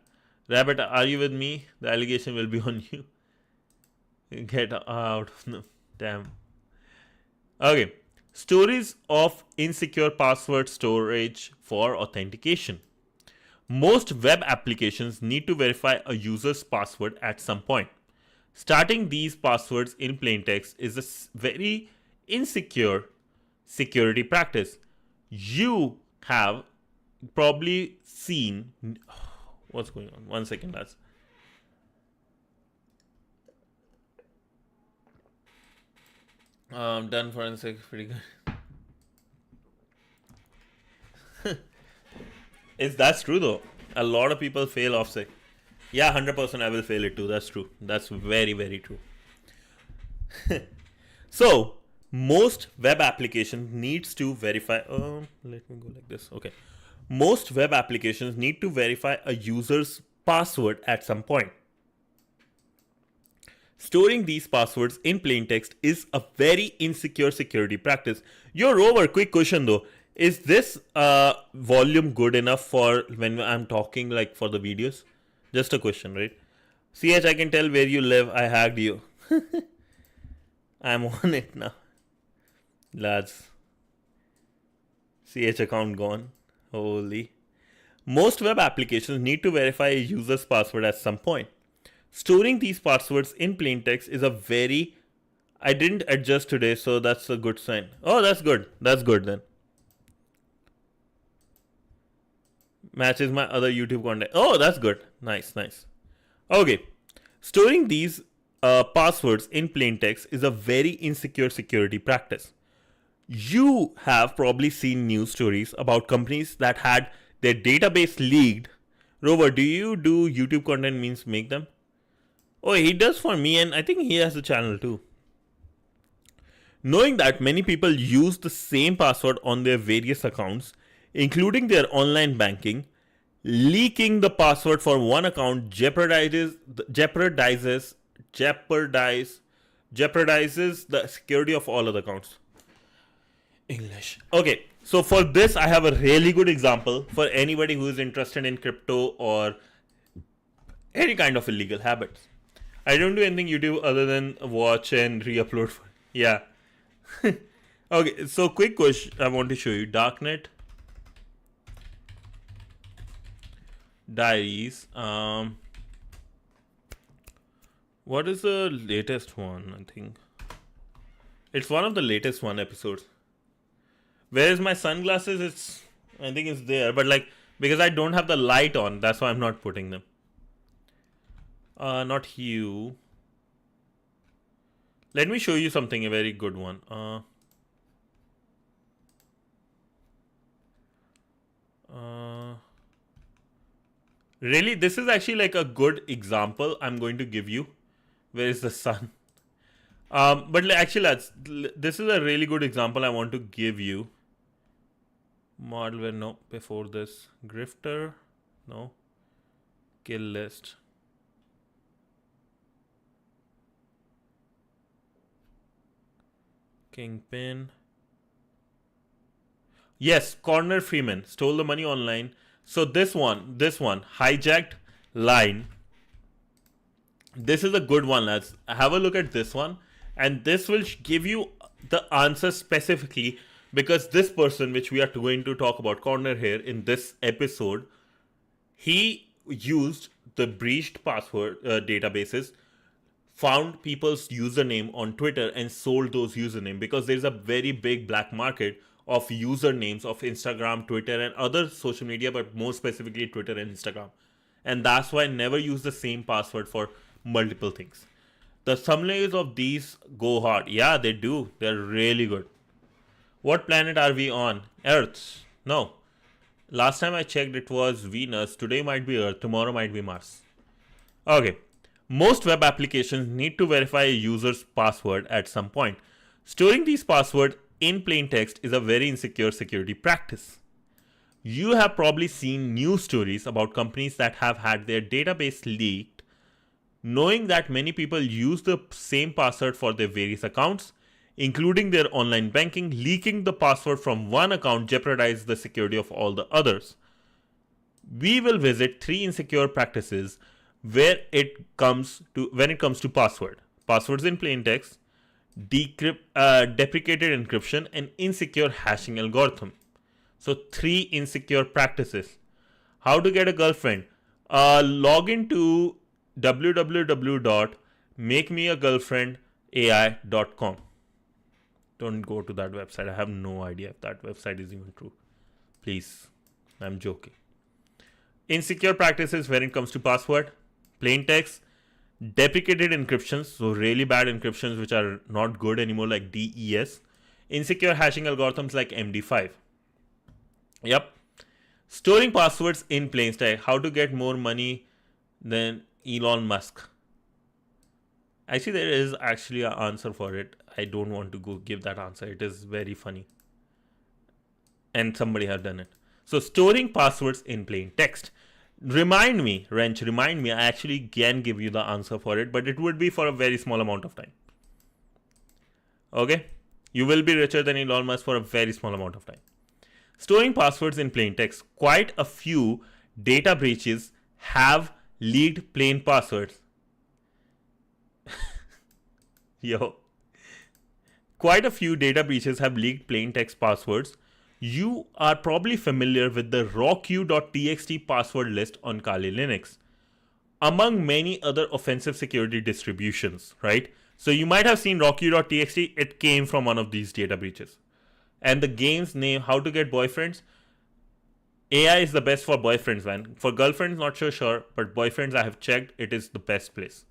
Rabbit, are you with me? The allegation will be on you. Get out. No, damn. Okay. Stories of insecure password storage for authentication. Most web applications need to verify a user's password at some point. Starting these passwords in plain text is a very insecure security practice. You have probably seen... What's going on? 1 second, lads. Done forensic, pretty good. That's true though. A lot of people fail OffSec. Yeah, 100% I will fail it too. That's true. That's very, very true. So, most web applications needs to verify... let me go like this. Okay. Most web applications need to verify a user's password at some point. Storing these passwords in plain text is a very insecure security practice. Yo, Rover, quick question though. Is this volume good enough for when I'm talking, like for the videos? Just a question, right? CH, I can tell where you live. I hacked you. I'm on it now. Lads. CH account gone. Holy. Most web applications need to verify a user's password at some point. Storing these passwords in plain text is a very... I didn't adjust today, so that's a good sign. Oh, that's good. That's good then. Matches my other YouTube content. Oh, that's good. Nice, nice. Okay. Storing these passwords in plain text is a very insecure security practice. You have probably seen news stories about companies that had their database leaked. Rover, do you do YouTube content means make them? Oh, he does for me, and I think he has a channel too. Knowing that many people use the same password on their various accounts, including their online banking, leaking the password for one account jeopardizes the security of all other accounts. English. Okay, so for this, I have a really good example for anybody who is interested in crypto or any kind of illegal habits. I don't do anything YouTube other than watch and re-upload. Yeah. Okay, so quick question I want to show you. Darknet Diaries. What is the latest one? I think it's one of the latest one episodes. Where is my sunglasses? I think it's there, but like because I don't have the light on, that's why I'm not putting them. Not Hue. Let me show you something, a very good one. Really, this is actually like a good example I'm going to give you. Where is the sun? But actually, this is a really good example I want to give you. Modelware, no. Before this, Grifter, no. Kill list. Kingpin. Yes, Corner Freeman stole the money online. So this one, hijacked line. This is a good one, lads. Have a look at this one, and this will give you the answer specifically because this person, which we are going to talk about, Corner here in this episode, he used the breached password databases, found people's username on Twitter and sold those username because there's a very big black market of usernames of Instagram, Twitter, and other social media, but more specifically Twitter and Instagram. And that's why never use the same password for multiple things. The thumbnails of these go hard. Yeah, they do. They're really good. What planet are we on? Earth. No. Last time I checked, it was Venus. Today might be Earth. Tomorrow might be Mars. Okay. Most web applications need to verify a user's password at some point. Storing these passwords in plain text is a very insecure security practice. You have probably seen news stories about companies that have had their database leaked. Knowing that many people use the same password for their various accounts, including their online banking, leaking the password from one account jeopardizes the security of all the others. We will visit 3 insecure practices when it comes to passwords in plain text, deprecated encryption, and insecure hashing algorithm. So 3 insecure practices. How to get a girlfriend? Log into www.makemeagirlfriendai.com. Don't go to that website. I have no idea if that website is even true. Please, I'm joking. Insecure practices when it comes to password, plain text, deprecated encryptions, so really bad encryptions which are not good anymore like DES, insecure hashing algorithms like MD5. Yep. Storing passwords in plain text, how to get more money than Elon Musk. Actually, there is actually an answer for it. I don't want to go give that answer. It is very funny. And somebody has done it. So storing passwords in plain text. Remind me, Wrench, I actually can give you the answer for it, but it would be for a very small amount of time. Okay? You will be richer than Elon Musk for a very small amount of time. Storing passwords in plain text. Quite a few data breaches have leaked plain passwords. Quite a few data breaches have leaked plain text passwords. You are probably familiar with the rocku.txt password list on Kali Linux, among many other offensive security distributions, right? So you might have seen rocku.txt. It came from one of these data breaches. And the game's name, How to Get Boyfriends. AI is the best for boyfriends, man. For girlfriends, not so sure, but boyfriends, I have checked, it is the best place.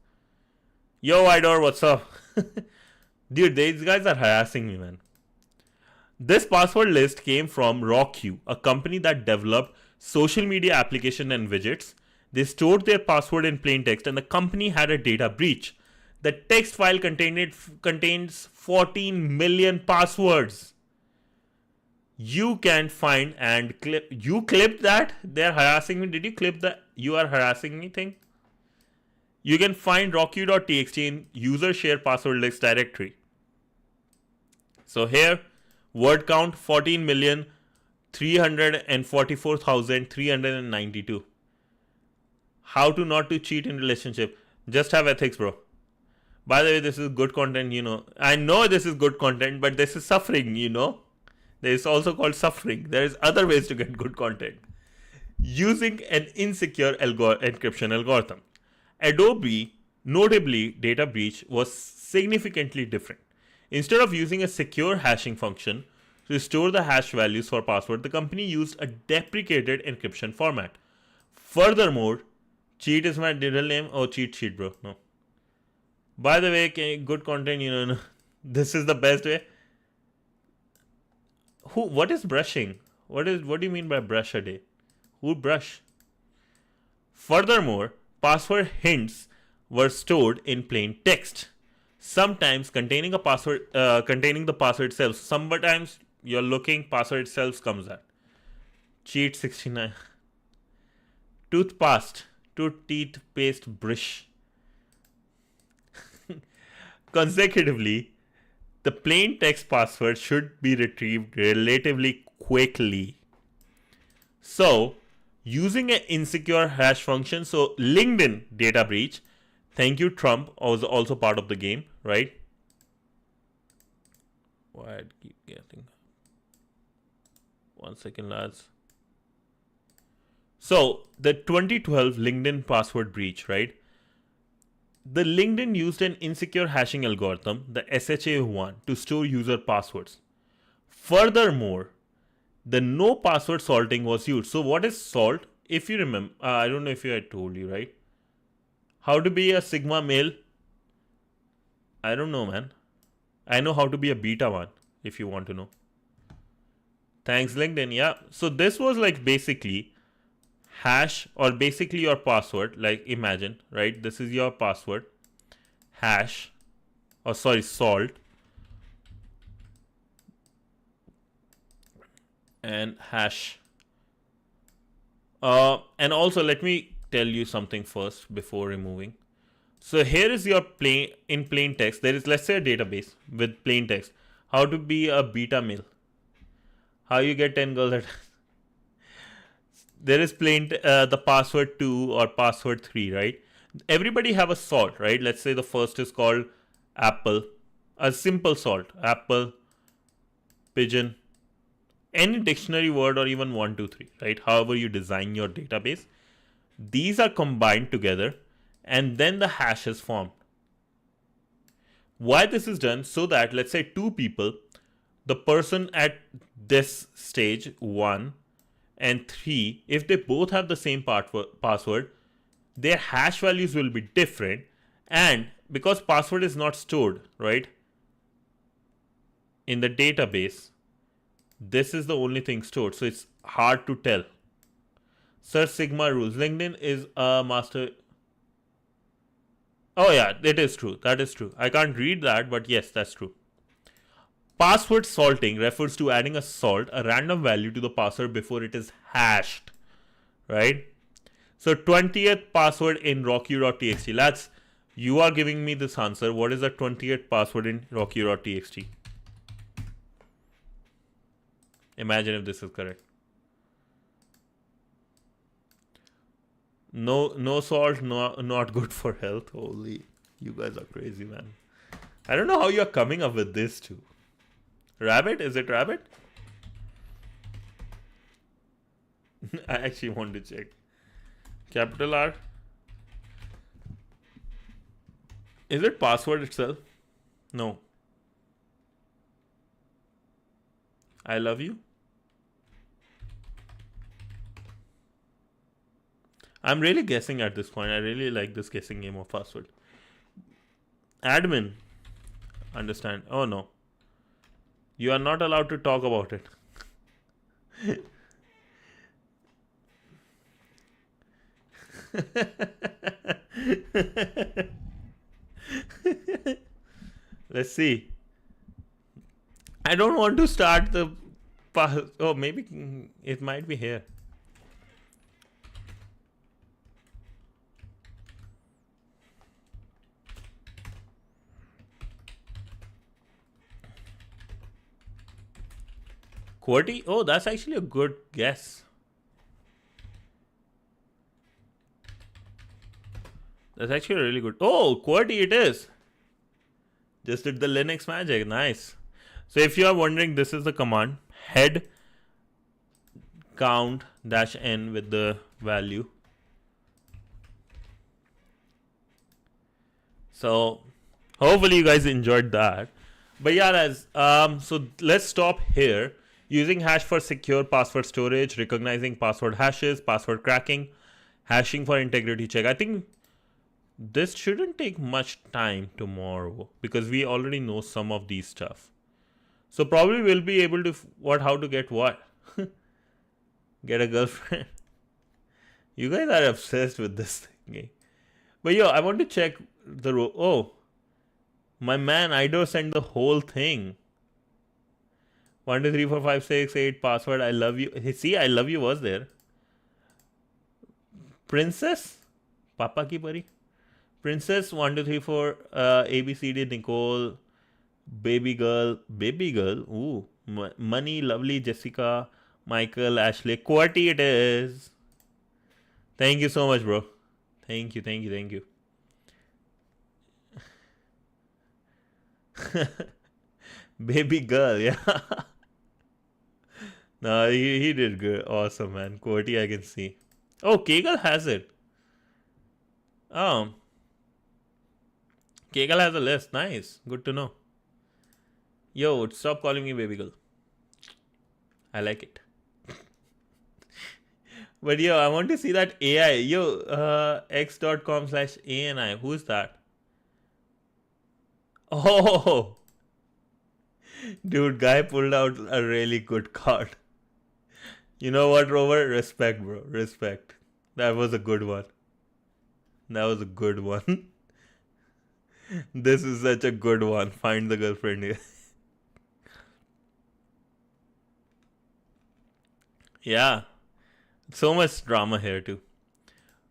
Yo, Idor, what's up? Dude, these guys are harassing me, man. This password list came from RawQ, a company that developed social media application and widgets. They stored their password in plain text, and the company had a data breach. The text file contains 14 million passwords. You can find and clip. You clipped that? They're harassing me. Did you clip the "you are harassing me" thing? You can find rawq.txt in user share password list directory. So here, word count 14,344,392. How to not to cheat in relationship. Just have ethics, bro. By the way, this is good content, you know. I know this is good content, but this is suffering, you know. There is also called suffering. There is other ways to get good content. Using an insecure encryption algorithm. Adobe, notably, data breach was significantly different. Instead of using a secure hashing function to store the hash values for password, the company used a deprecated encryption format. Furthermore, cheat is my middle name. Oh, cheat sheet, bro. No. By the way, good content, you know, this is the best way. What is brushing? What do you mean by brush a day? Who brush? Furthermore, password hints were stored in plain text, sometimes containing a password, containing the password itself. Sometimes you're looking, password itself comes at. Cheat 69. Tooth paste brush. Consecutively, the plain text password should be retrieved relatively quickly. So, using an insecure hash function, so LinkedIn data breach, thank you Trump, was also part of the game, right? Why I keep getting. 1 second, lads. So, the 2012 LinkedIn password breach, right? The LinkedIn used an insecure hashing algorithm, the SHA-1, to store user passwords. Furthermore, the no password salting was used. So what is salt? If you remember, I don't know if I told you, right? How to be a sigma male? I don't know, man. I know how to be a beta one, if you want to know. Thanks, LinkedIn. Yeah. So this was like basically hash, or basically your password. Like imagine, right? This is your password. Hash, or sorry, salt. And hash. And also let me tell you something first before removing. So here is your in plain text. There is, let's say, a database with plain text. How to be a beta male. How you get 10 girls at there is plain the password 2 or password 3, right? Everybody have a salt, right? Let's say the first is called apple. A simple salt. Apple, pigeon, any dictionary word, or even 1, 2, 3, right? However you design your database, these are combined together and then the hash is formed. Why this is done? So that, let's say, 2 people, the person at this stage 1 and 3, if they both have the same password, their hash values will be different. And because password is not stored, right, in the database, this is the only thing stored, so it's hard to tell. Search Sigma rules. LinkedIn is a master. Oh yeah, it is true. That is true. I can't read that, but yes, that's true. Password salting refers to adding a salt, a random value, to the password before it is hashed, right? So 20th password in rawq.txt. Lads, you are giving me this answer. What is the 20th password in rawq.txt? Imagine if this is correct. No salt, not good for health. Holy, you guys are crazy, man. I don't know how you're coming up with this too. Rabbit? Is it rabbit? I actually want to check. Capital R. Is it password itself? No. I love you. I'm really guessing at this point. I really like this guessing game of password. Admin. Understand. Oh no. You are not allowed to talk about it. Let's see. I don't want to start the. Oh, maybe it might be here. QWERTY? Oh, that's actually a good guess. That's actually really good. Oh, QWERTY it is. Just did the Linux magic. Nice. So if you are wondering, this is the command. Head count -n with the value. So hopefully you guys enjoyed that. But yeah, guys, so let's stop here. Using hash for secure password storage, recognizing password hashes, password cracking, hashing for integrity check. I think this shouldn't take much time tomorrow because we already know some of these stuff. So probably we'll be able to how to get what? Get a girlfriend. You guys are obsessed with this thing. Eh? But yo, I want to check the oh, my man Ido sent the whole thing. 1 2 3 4 5 6 8 password. I love you. See, I love you was there. Princess, Papa ki pari. Princess 1 2 3 4 ABCD Nicole, baby girl. Ooh, money, lovely Jessica, Michael, Ashley, QWERTY it is. Thank you so much, bro. Thank you. Baby girl, yeah. No, he did good. Awesome, man. QWERTY I can see. Oh, Kegel has it. Kegel has a list. Nice. Good to know. Yo, stop calling me baby girl. I like it. But yo, I want to see that AI. Yo, x.com/ANI. Who's that? Oh, dude, guy pulled out a really good card. You know what, Rover? Respect, bro. Respect. That was a good one. This is such a good one. Find the girlfriend here. Yeah. So much drama here too.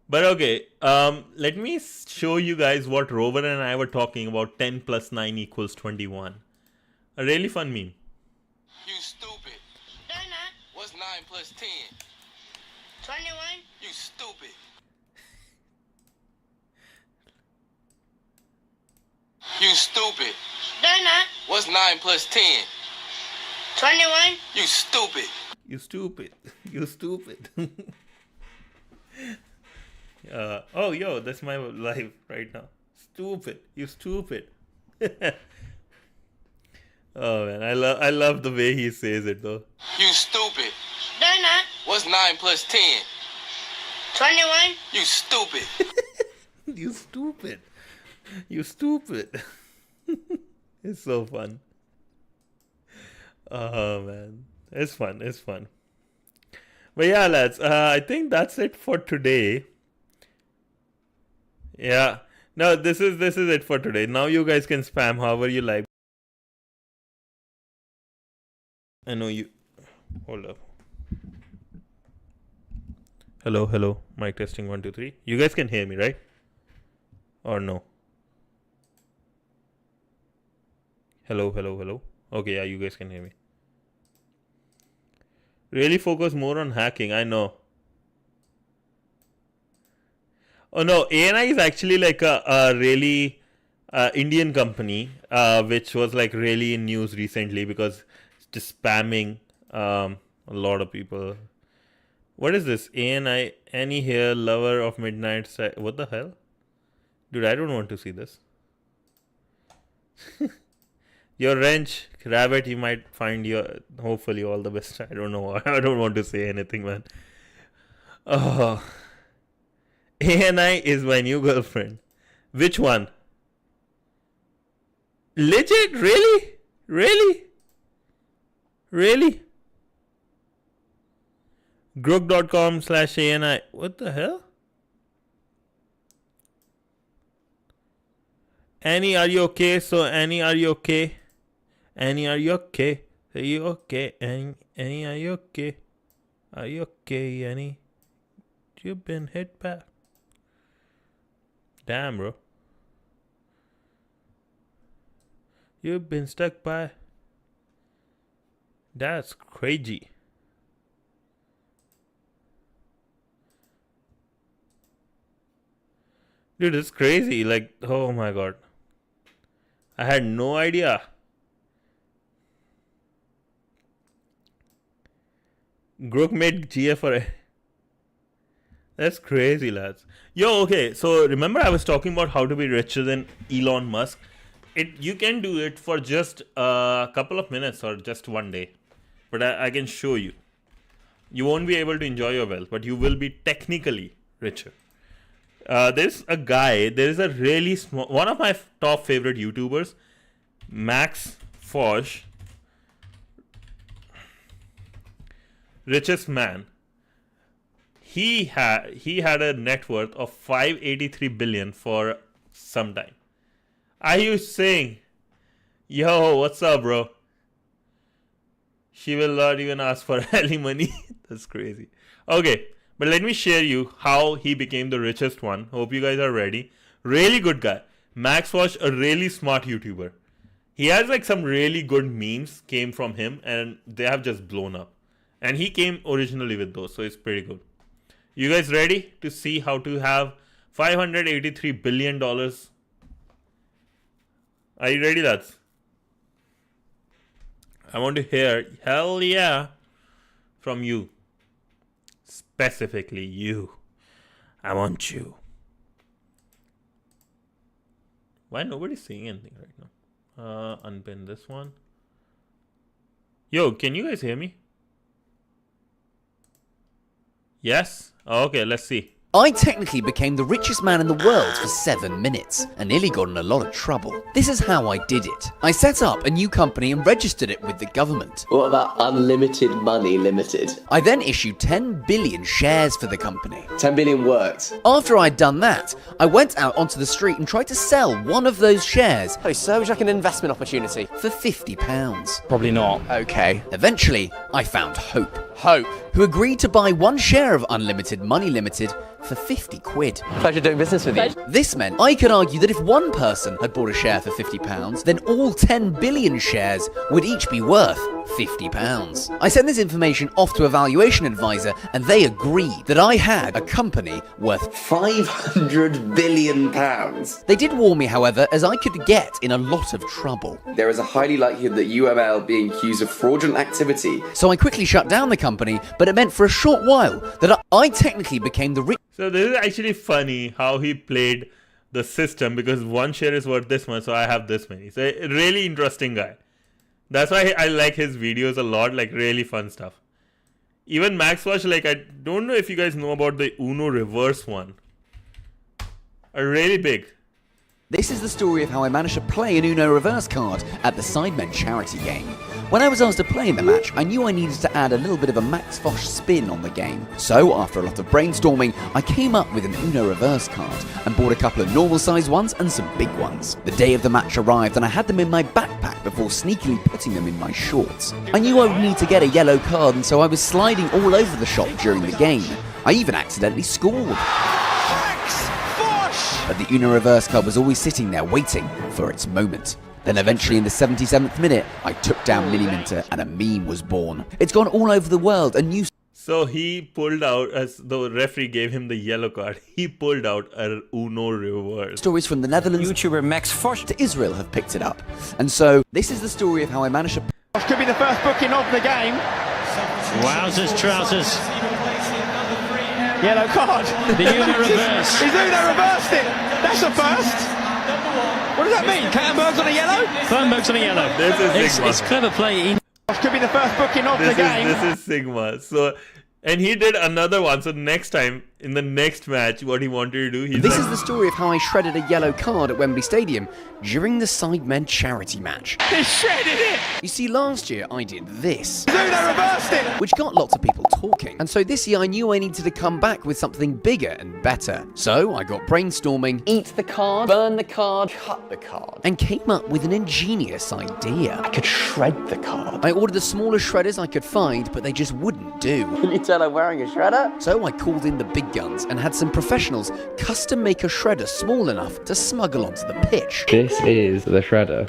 But okay, let me show you guys what Rover and I were talking about. 10 plus 9 equals 21. A really fun meme. You stupid. They're not. What's 9 plus 10? 21. You stupid. You stupid. They're not. What's 9 plus 10? 21. You stupid. You stupid. You stupid. Oh, yo, that's my life right now. Stupid. You stupid. Oh man, I love the way he says it though. You stupid. They're not. What's 9 plus 10? 21. You stupid. You stupid. You stupid. It's so fun. Oh man. It's fun. But yeah, lads, I think that's it for today. Yeah. No, this is it for today. Now you guys can spam however you like. I know you. Hold up. Hello. Mic testing 1 2 3. You guys can hear me, right? Or no? Hello. Okay, yeah, you guys can hear me. Really focus more on hacking. I know. Oh no, ANI is actually like a really Indian company, which was like really in news recently because it's just spamming a lot of people. What is this? ANI, Annie here, lover of midnight. What the hell? Dude, I don't want to see this. Your wrench, rabbit, you might find your, hopefully all the best. I don't know. I don't want to say anything, man. Oh. ANI is my new girlfriend. Which one? Legit? Really? Really? Really? Grok.com/ANI. What the hell? Annie, are you okay? So, Annie, are you okay? Annie, are you okay? Are you okay? Annie, are you okay? Are you okay, Annie? You've been hit back. Damn, bro. You've been stuck by. That's crazy. Dude, it's crazy. Like, oh my god. I had no idea. Grok made GF for it. That's crazy, lads. Yo, okay. So remember I was talking about how to be richer than Elon Musk. You can do it for just a couple of minutes or just one day. But I can show you. You won't be able to enjoy your wealth, but you will be technically richer. There's a guy, there is a really small, one of my top favorite YouTubers, Max Fosh, richest man. He had a net worth of 583 billion for some time. Are you saying, yo, what's up, bro? She will not even ask for alimony. That's crazy. Okay. But let me share you how he became the richest one. Hope you guys are ready. Really good guy. Max Wash, a really smart YouTuber. He has like some really good memes came from him and they have just blown up. And he came originally with those, so it's pretty good. You guys ready to see how to have $583 billion? Are you ready, lads? I want to hear hell yeah from you. Specifically you. I want you. Why nobody's saying anything right now? Unpin this one. Yo, can you guys hear me? Yes? Okay, let's see. I technically became the richest man in the world for 7 minutes and nearly got in a lot of trouble. This is how I did it. I set up a new company and registered it with the government. What about Unlimited Money Limited? I then issued 10 billion shares for the company. 10 billion worked. After I'd done that, I went out onto the street and tried to sell one of those shares Hey sir, would you like an investment opportunity? for £50. Probably not. Okay. Eventually, I found Hope, Hope. who agreed to buy one share of Unlimited Money Limited for 50 quid. Pleasure doing business with you. This meant I could argue that if one person had bought a share for £50, then all 10 billion shares would each be worth £50. I sent this information off to a valuation advisor and they agreed that I had a company worth £500 billion. They did warn me, however, as I could get in a lot of trouble. There is a highly likelihood that UML being accused of fraudulent activity. So I quickly shut down the company, but it meant for a short while that I technically became the rich. So this is actually funny how he played the system because one share is worth this much, so I have this many. So a really interesting guy. That's why I like his videos a lot, like really fun stuff. Even Max Wash, like I don't know if you guys know about the Uno reverse one. A really big. This is the story of how I managed to play an Uno reverse card at the Sidemen charity game. When I was asked to play in the match, I knew I needed to add a little bit of a Max Fosh spin on the game. So, after a lot of brainstorming, I came up with an Uno reverse card and bought a couple of normal sized ones and some big ones. The day of the match arrived and I had them in my backpack before sneakily putting them in my shorts. I knew I would need to get a yellow card and so I was sliding all over the shop during the game. I even accidentally scored. But the Uno reverse card was always sitting there waiting for its moment. Then eventually in the 77th minute, I took down Miniminter and a meme was born. It's gone all over the world, a new... So he pulled out, as the referee gave him the yellow card, he pulled out a Uno reverse. Stories from the Netherlands YouTuber Max Fosh. to Israel have picked it up. And so, this is the story of how I managed to... Could be the first booking of the game. Wowzers, trousers. Yellow card. The Uno reverse. He's Uno reversed it. That's a first. What does that mean? Kattenberg's on a yellow? Thunberg's on a yellow. This is Sigma. It's clever play. Could be the first booking of the game. This is Sigma. So, and he did another one. So next time in the next match, what he wanted to do, he's This like, is the story of how I shredded a yellow card at Wembley Stadium during the Sidemen charity match. He shredded it. You see, last year I did this, Uno reversed it. which got lots of people talking. And so this year I knew I needed to come back with something bigger and better. So I got brainstorming, Eat the card, burn the card, cut the card. and came up with an ingenious idea. I could shred the card. I ordered the smallest shredders I could find, but they just wouldn't do. Can you tell I'm wearing a shredder? So I called in the big guns and had some professionals custom make a shredder small enough to smuggle onto the pitch, This is the shredder.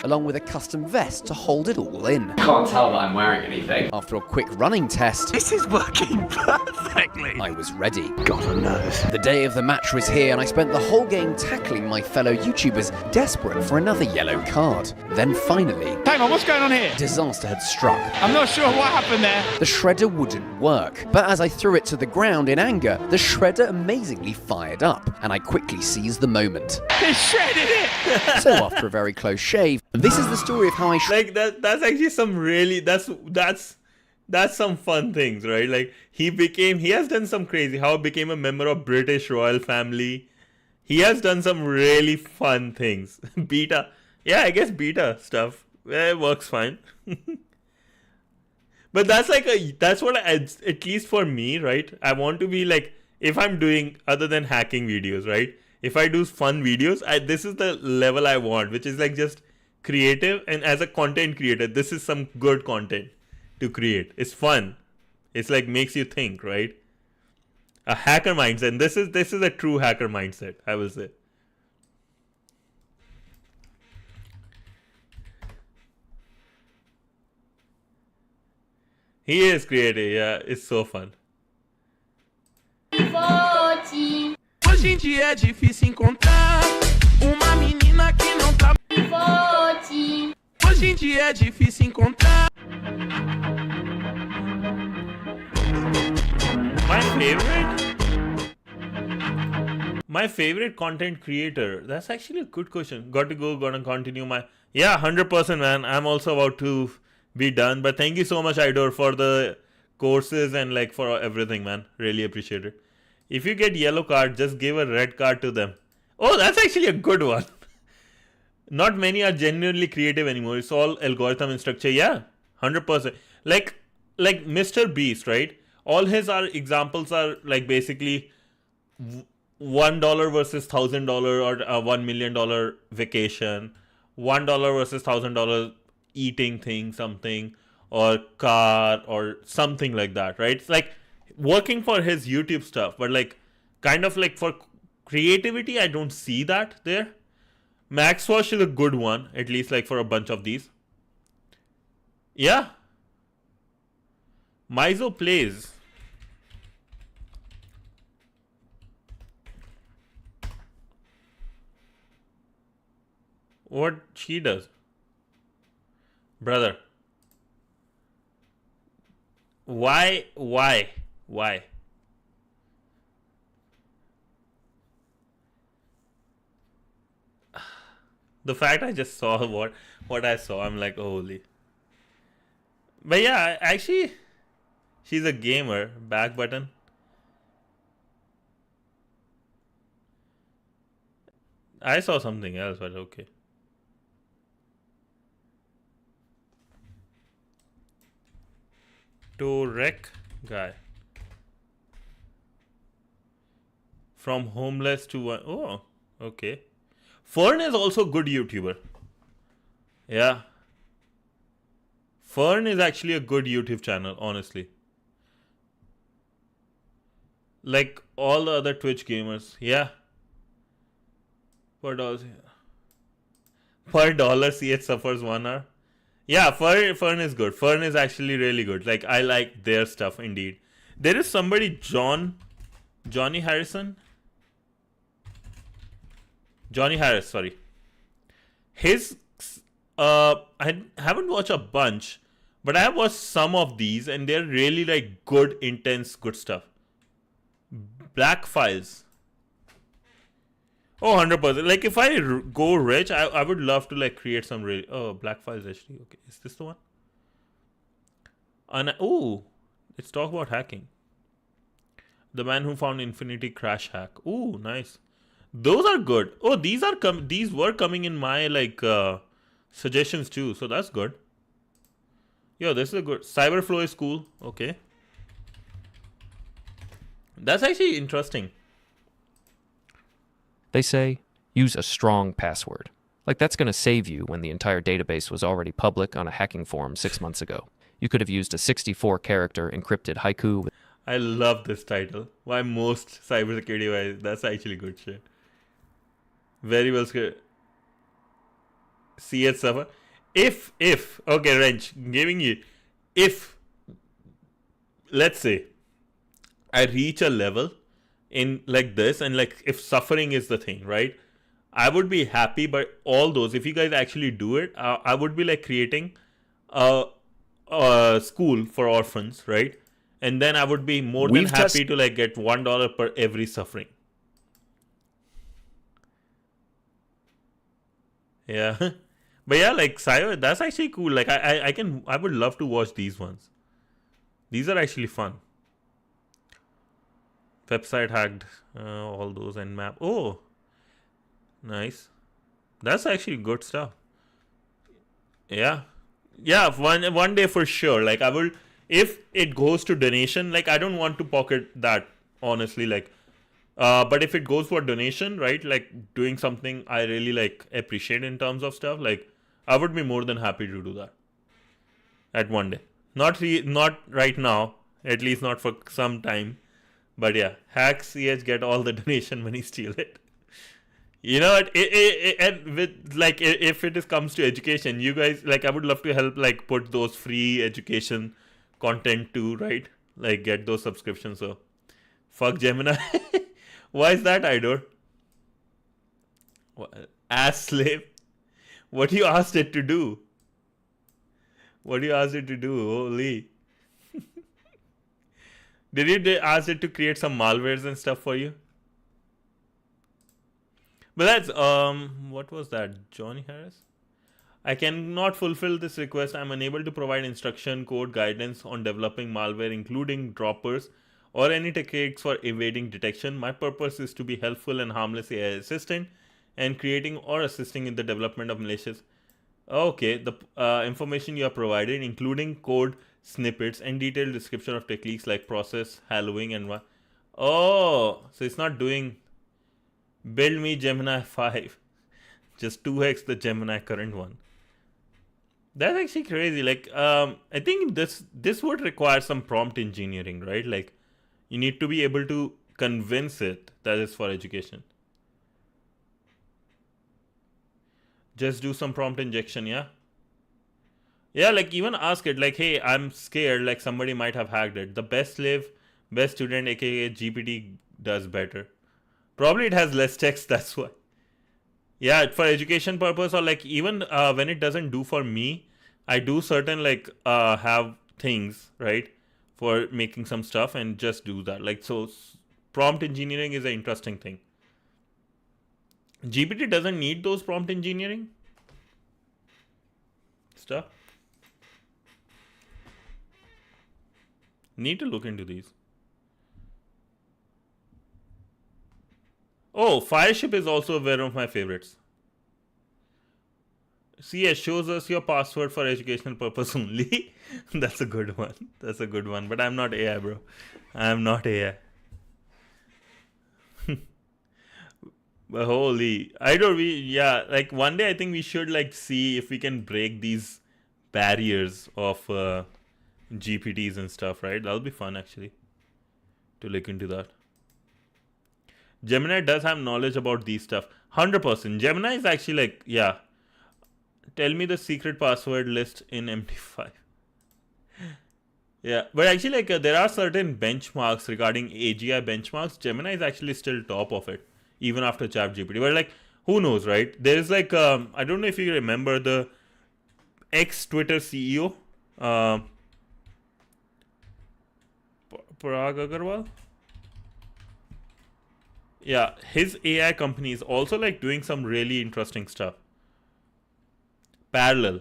along with a custom vest to hold it all in. Can't tell that I'm wearing anything. After a quick running test, This is working perfectly. I was ready. God on knows. The day of the match was here, and I spent the whole game tackling my fellow YouTubers, desperate for another yellow card. Then finally, Hang on, what's going on here? disaster had struck. I'm not sure what happened there. The shredder wouldn't work, but as I threw it to the ground in anger, the shredder amazingly fired up, and I quickly seized the moment. He shredded it. So after a very close shave, this is the story of how I like that's actually some really that's some fun things, right? Like he has done some crazy, how he became a member of British royal family. He has done some really fun things. Beta, yeah, I guess beta stuff, it works fine. But that's what at least for me, right? I want to be like, if I'm doing other than hacking videos, right? If I do fun videos, this is the level I want, which is like just creative. And as a content creator, this is some good content to create. It's fun. It's like makes you think, right? A hacker mindset. This is a true hacker mindset, I will say. He is creative, yeah. It's so fun. Hoje em dia é difícil encontrar uma menina que não tá. Hoje em dia é difícil encontrar. My favorite content creator. That's actually a good question. Gonna continue my 100%, man. I'm also about to be done. But thank you so much, Idor, for the courses and like for everything, man. Really appreciate it. If you get yellow card, just give a red card to them. Oh, that's actually a good one. Not many are genuinely creative anymore. It's all algorithm and structure. Yeah, 100%. Like Mr. Beast, right? All his examples are like basically $1 versus $1,000 or a $1 million vacation, $1 versus $1,000 eating thing, something, or car or something like that, right? It's like working for his YouTube stuff, but like kind of like for creativity, I don't see that there. Max Wash is a good one, at least like for a bunch of these. Yeah. Mizo plays. What she does. Brother. Why? The fact I just saw what I saw, I'm like, holy. But yeah, actually, she's a gamer. Back button. I saw something else, but okay. Torek guy. From homeless to one. Oh, okay. Fern is also a good YouTuber. Yeah. Fern is actually a good YouTube channel, honestly. Like all the other Twitch gamers. Yeah. Per dollar, CH suffers 1 hour. Yeah, Fern is good. Fern is actually really good. Like, I like their stuff, indeed. There is somebody, Johnny Harrison. Johnny Harris, sorry. His, I haven't watched a bunch, but I have watched some of these, and they're really like good, intense, good stuff. Black Files. Oh, 100%. Like, if I go rich, I would love to, like, create some really... Oh, Black Files HD. Okay, is this the one? Oh, let's talk about hacking. The Man Who Found Infinity Crash Hack. Ooh, nice. Those are good. Oh, these were coming in my like suggestions too, so that's good. Yo, this is a good. Cyberflow is cool. Okay. That's actually interesting. They say, use a strong password. Like that's going to save you when the entire database was already public on a hacking forum 6 months ago. You could have used a 64-character encrypted haiku. I love this title. Why most cybersecurity wise? That's actually good shit. Very well scripted. See it suffer. If okay, Wrench, giving you, if let's say I reach a level in like this, and like if suffering is the thing, right? I would be happy, but all those, if you guys actually do it, I would be like creating a school for orphans, right? And then I would be more than happy to like get $1 per every suffering. Yeah. But yeah, like cyber, that's actually cool. Like I would love to watch these ones. These are actually fun. Website hacked, all those, and map. Oh, nice. That's actually good stuff. Yeah. Yeah, one day for sure. Like I will, if it goes to donation, like I don't want to pocket that, honestly, like but if it goes for donation, right, like doing something I really like appreciate in terms of stuff, like I would be more than happy to do that at one day. Not right now, at least not for some time. But yeah, hack CH, get all the donation money, steal it. You know what? And with like, if it comes to education, you guys, like, I would love to help, like, put those free education content too, right? Like, get those subscriptions. So, fuck Gemini. Why is that, Idor? Ass slave. What you asked it to do? What you asked it to do? Holy. Did you ask it to create some malwares and stuff for you? But that's what was that? Johnny Harris? I cannot fulfill this request. I'm unable to provide instruction, code, guidance on developing malware, including droppers or any techniques for evading detection. My purpose is to be helpful and harmless AI assistant and creating or assisting in the development of malicious. Okay, the information you are provided, including code snippets and detailed description of techniques like process, hallowing, and what. Oh, so it's not doing build me Gemini 5, just 2x the Gemini current one. That's actually crazy. Like, I think this would require some prompt engineering, right? Like, you need to be able to convince it that it's for education. Just do some prompt injection, yeah? Yeah, like even ask it, like, hey, I'm scared, like somebody might have hacked it. The best slave, best student, aka GPT, does better. Probably it has less text, that's why. Yeah, for education purpose, or like even when it doesn't do for me, I do certain like have things, right, for making some stuff and just do that. Like, so prompt engineering is an interesting thing. GPT doesn't need those prompt engineering stuff. Need to look into these. Oh, Fireship is also one of my favorites. See, it shows us your password for educational purpose only. That's a good one. That's a good one. But I'm not AI, bro. I'm not AI. But holy, yeah, like one day I think we should like see if we can break these barriers of GPTs and stuff, right? That'll be fun actually to look into that. Gemini does have knowledge about these stuff. 100%. Gemini is actually like, yeah. Tell me the secret password list in MD5. Yeah, but actually like there are certain benchmarks regarding AGI benchmarks. Gemini is actually still top of it, even after ChatGPT. But like, who knows, right? There is like, I don't know if you remember the ex-Twitter CEO, Parag Agarwal. Yeah, his AI company is also like doing some really interesting stuff. Parallel.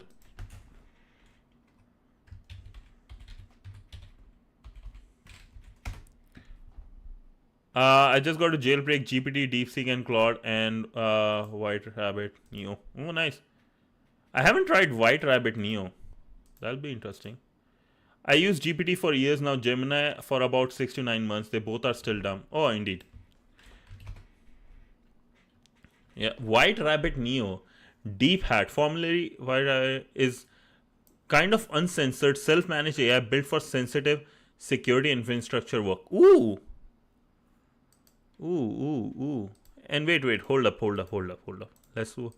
I just got to jailbreak GPT, DeepSeek, and Claude, and White Rabbit Neo. Oh, nice. I haven't tried White Rabbit Neo. That'll be interesting. I use GPT for years now, Gemini for about 6 to 9 months. They both are still dumb. Oh, indeed. Yeah, White Rabbit Neo, Deep Hat, formerly White Rabbit, is kind of uncensored, self-managed AI built for sensitive security infrastructure work. Ooh. Ooh. And wait, hold up. Let's do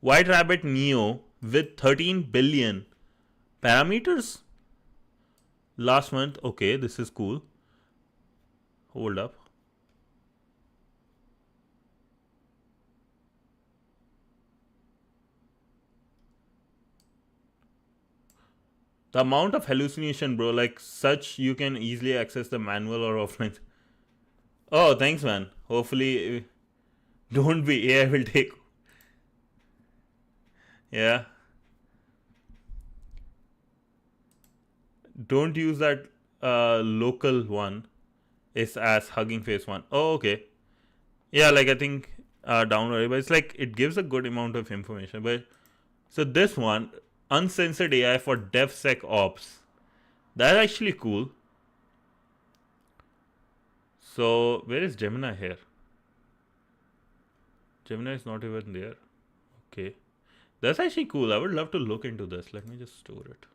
White Rabbit Neo with 13 billion parameters last month. Okay, this is cool. Hold up. The amount of hallucination, bro, like such, you can easily access the manual or offline. Oh, thanks, man. Hopefully, don't be AI will take. Yeah. Don't use that local one. It's as Hugging Face one. Oh, okay. Yeah, like I think download, but it's like it gives a good amount of information. But so this one, uncensored AI for DevSecOps. That's actually cool. So where is Gemini here? Gemini is not even there. Okay. That's actually cool. I would love to look into this. Let me just store it.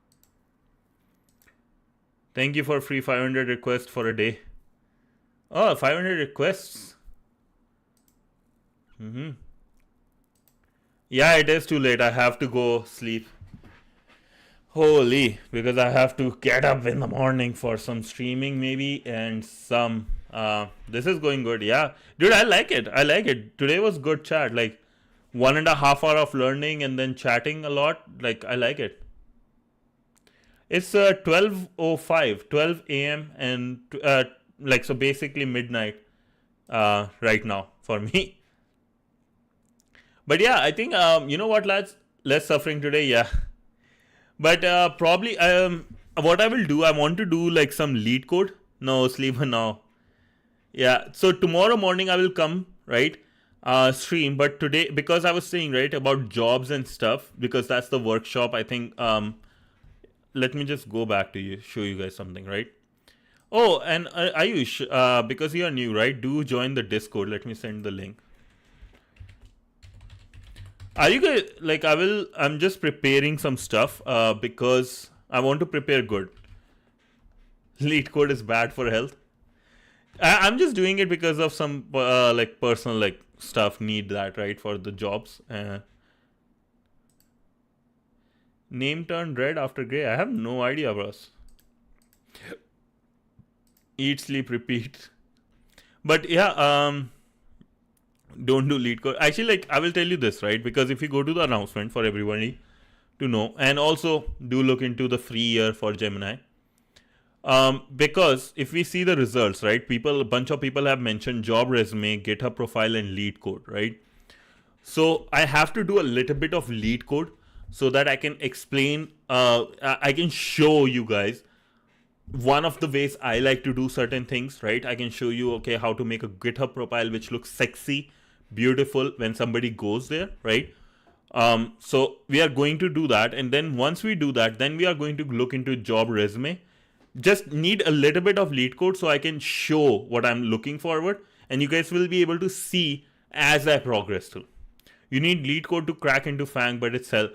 Thank you for free 500 requests for a day. Oh, 500 requests. Yeah, it is too late. I have to go sleep. Holy, because I have to get up in the morning for some streaming maybe and some this is going good. Yeah, dude, I like it. Today was good chat, like 1.5 hours of learning and then chatting a lot. Like, I like it. It's 12:05 12 a.m. and like, so basically midnight right now for me. But yeah, I think you know what, lads, less suffering today. Yeah. But probably what I will do, I want to do like some lead code. No, sleeper now. Yeah, so tomorrow morning I will come, right, stream. But today, because I was saying, right, about jobs and stuff, because that's the workshop, I think, let me just go back to you, show you guys something, right? Oh, and Ayush, because you are new, right, do join the Discord. Let me send the link. Are you guys, like, I'm just preparing some stuff because I want to prepare good. Lead code is bad for health. I'm just doing it because of some like personal like stuff need that, right, for the jobs. Name turned red after gray. I have no idea, bros. Eat, sleep, repeat. But yeah, don't do lead code. Actually, like, I will tell you this, right? Because if you go to the announcement for everybody to know, and also do look into the free year for Gemini. Because if we see the results, right, a bunch of people have mentioned job resume, GitHub profile, and lead code, right? So I have to do a little bit of lead code so that I can explain, I can show you guys one of the ways I like to do certain things, right? I can show you, okay, how to make a GitHub profile which looks sexy, beautiful when somebody goes there, right? So we are going to do that. And then once we do that, then we are going to look into job resume. Just need a little bit of lead code so I can show what I'm looking forward, and you guys will be able to see as I progress through. You need lead code to crack into Fang, but it's hell.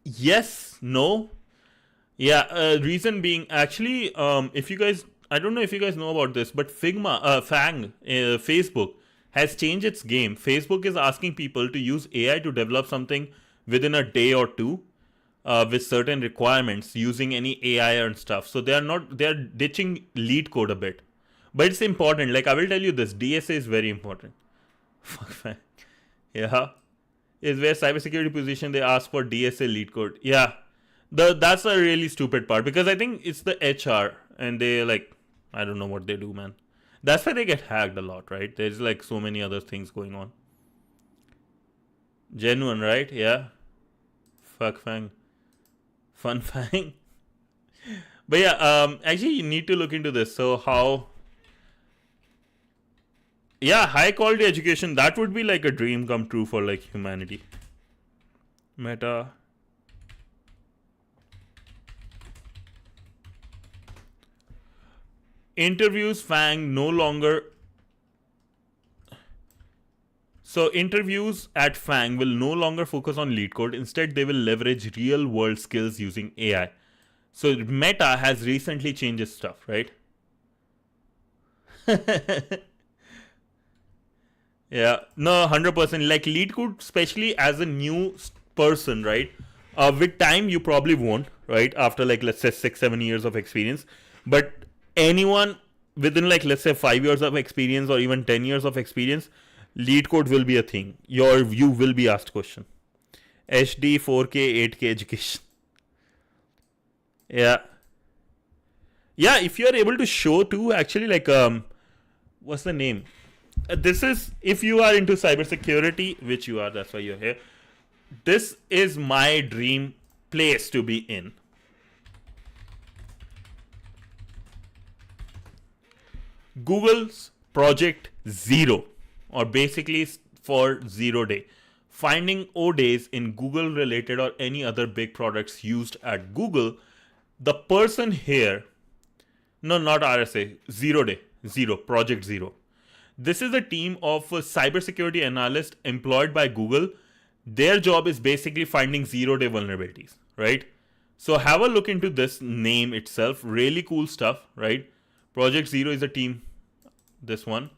Yes, no. Yeah, reason being, actually, if you guys, I don't know if you guys know about this, but Fang, Facebook has changed its game. Facebook is asking people to use AI to develop something within a day or two. With certain requirements using any AI and stuff. So they are ditching lead code a bit. But it's important. Like, I will tell you this, DSA is very important. Fuck, man. Yeah. Is where cybersecurity position they ask for DSA lead code. Yeah. That's a really stupid part, because I think it's the HR and they, like, I don't know what they do, man. That's why they get hacked a lot, right? There's like so many other things going on. Genuine, right? Yeah. Fuck Fang. Fun Fang. But yeah, actually you need to look into this. So how? Yeah, high quality education, that would be like a dream come true for like humanity. Meta. Interviews Fang no longer. So interviews at Fang will no longer focus on lead code. Instead, they will leverage real world skills using AI. So Meta has recently changed its stuff, right? Yeah, no, 100%. Like lead code, especially as a new person, right? With time, you probably won't, right? After like, let's say 6-7 years of experience. But anyone within like, let's say 5 years of experience or even 10 years of experience, lead code will be a thing. You will be asked question. HD, 4K, 8K education. Yeah. Yeah, if you are able to show too, actually, like, what's the name? This is, if you are into cybersecurity, which you are, that's why you're here. This is my dream place to be in. Google's Project Zero, or basically for 0 day. Finding O days in Google related or any other big products used at Google. The person here, no, not RSA, 0 day, Project Zero. This is a team of cybersecurity analysts employed by Google. Their job is basically finding 0 day vulnerabilities, right? So have a look into this name itself. Really cool stuff, right? Project Zero is a team, this one.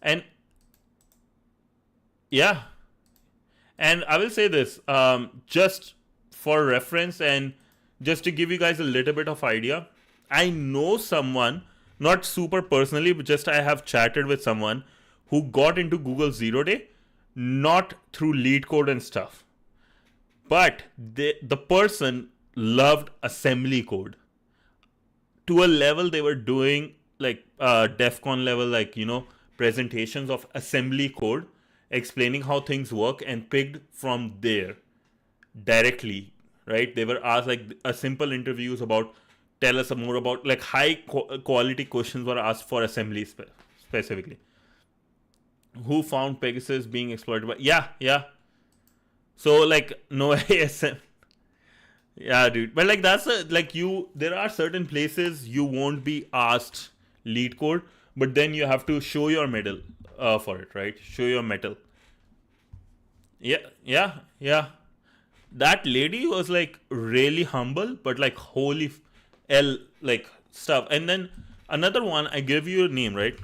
And yeah. And I will say this, just for reference and just to give you guys a little bit of idea. I know someone, not super personally, but just I have chatted with someone who got into Google 0 day, not through lead code and stuff. But the person loved assembly code. To a level they were doing like DEF CON level, like, you know, presentations of assembly code, explaining how things work, and picked from there directly, right? They were asked like a simple interviews about, tell us more about, like high quality questions were asked for assembly specifically. Who found Pegasus being exploited by? Yeah. So like no ASM. Yeah, dude. But like that's there are certain places you won't be asked lead code, but then you have to show your medal for it, right? Show your metal. Yeah. That lady was like really humble, but like holy like stuff. And then another one, I give you a name, right?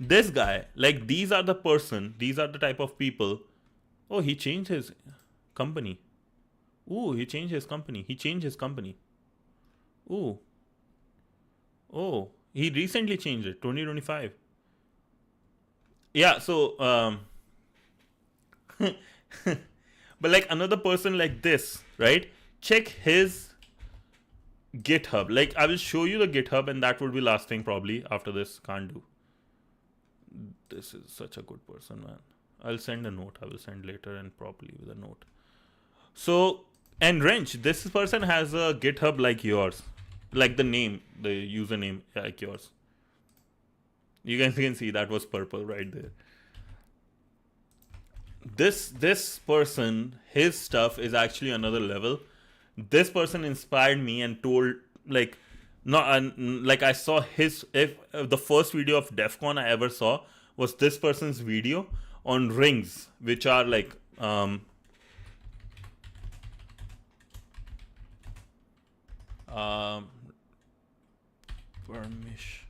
This guy, like these are the type of people. Oh, he changed his company. Ooh, he changed his company. Ooh. Oh, he recently changed it, 2025. Yeah, so but like another person like this, right? Check his GitHub. Like I will show you the GitHub, and that would be last thing probably after this. Can't do. This is such a good person, man. I'll send a note. I will send later and properly with a note. So, and Wrench, this person has a GitHub like yours. Like the name, the username like yours. You guys can see that was purple right there. This person, his stuff is actually another level. This person inspired me and told like, like I saw his, if the first video of DEF CON I ever saw was this person's video on rings, which are like permission.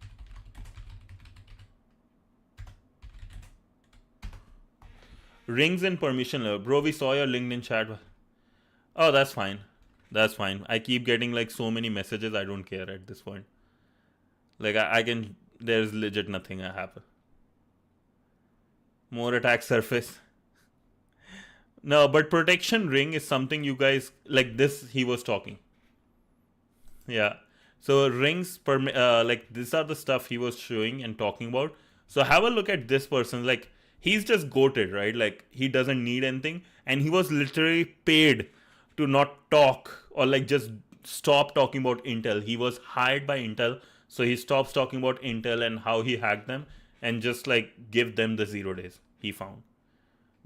Rings and permission level. Bro, we saw your LinkedIn chat. Oh, that's fine. That's fine. I keep getting like so many messages. I don't care at this point. Like I can, there's legit nothing I have. More attack surface. No, but protection ring is something you guys, like this he was talking. Yeah. So rings, like these are the stuff he was showing and talking about. So have a look at this person. Like he's just goated, right? Like he doesn't need anything. And he was literally paid to not talk or like just stop talking about Intel. He was hired by Intel, so he stops talking about Intel and how he hacked them and just like give them the 0 days he found.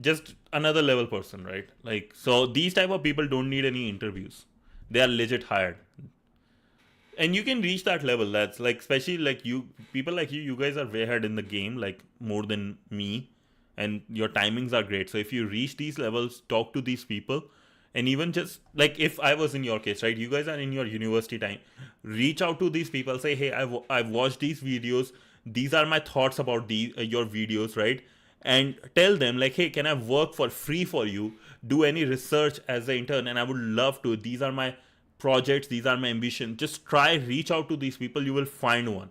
Just another level person, right? Like, so these type of people don't need any interviews. They are legit hired. And you can reach that level. That's like, especially like you, people like you guys are way ahead in the game, like more than me. And your timings are great. So if you reach these levels, talk to these people. And even just like if I was in your case, right? You guys are in your university time. Reach out to these people. Say, hey, I've watched these videos. These are my thoughts about your videos, right? And tell them like, hey, can I work for free for you? Do any research as an intern? And I would love to. These are my projects. These are my ambitions. Just reach out to these people. You will find one.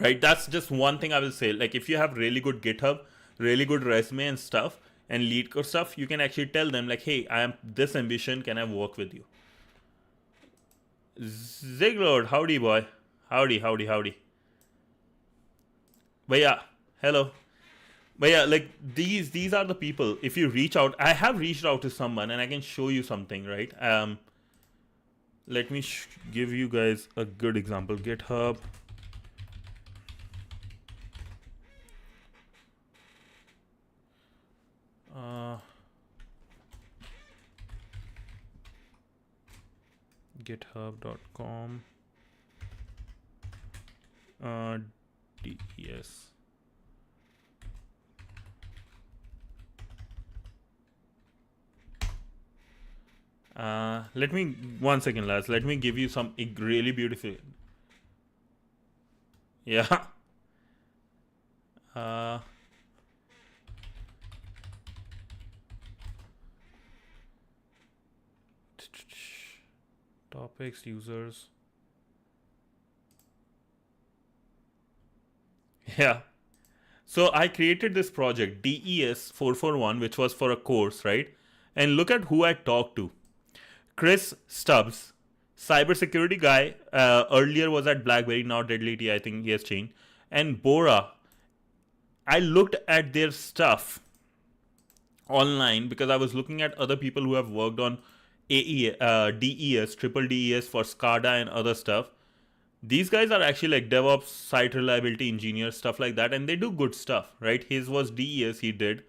Right? That's just one thing I will say. Like if you have really good GitHub, really good resume and stuff, and lead code stuff, you can actually tell them like, hey, I am this ambition. Can I work with you? Ziglord, howdy boy. Howdy. But yeah, hello. But yeah, like these are the people. If you reach out, I have reached out to someone and I can show you something, right? Let me give you guys a good example. GitHub. github.com DES. Let me 1 second, lads. Let me give you some really beautiful. Yeah. Topics, users. Yeah. So I created this project DES 441, which was for a course, right? And look at who I talked to. Chris Stubbs, cybersecurity guy, earlier was at BlackBerry, now Deadly, I think he has changed. And Bora. I looked at their stuff online because I was looking at other people who have worked on DES, triple DES for SCADA and other stuff. These guys are actually like DevOps, site reliability engineers, stuff like that, and they do good stuff, right? His was DES, he did.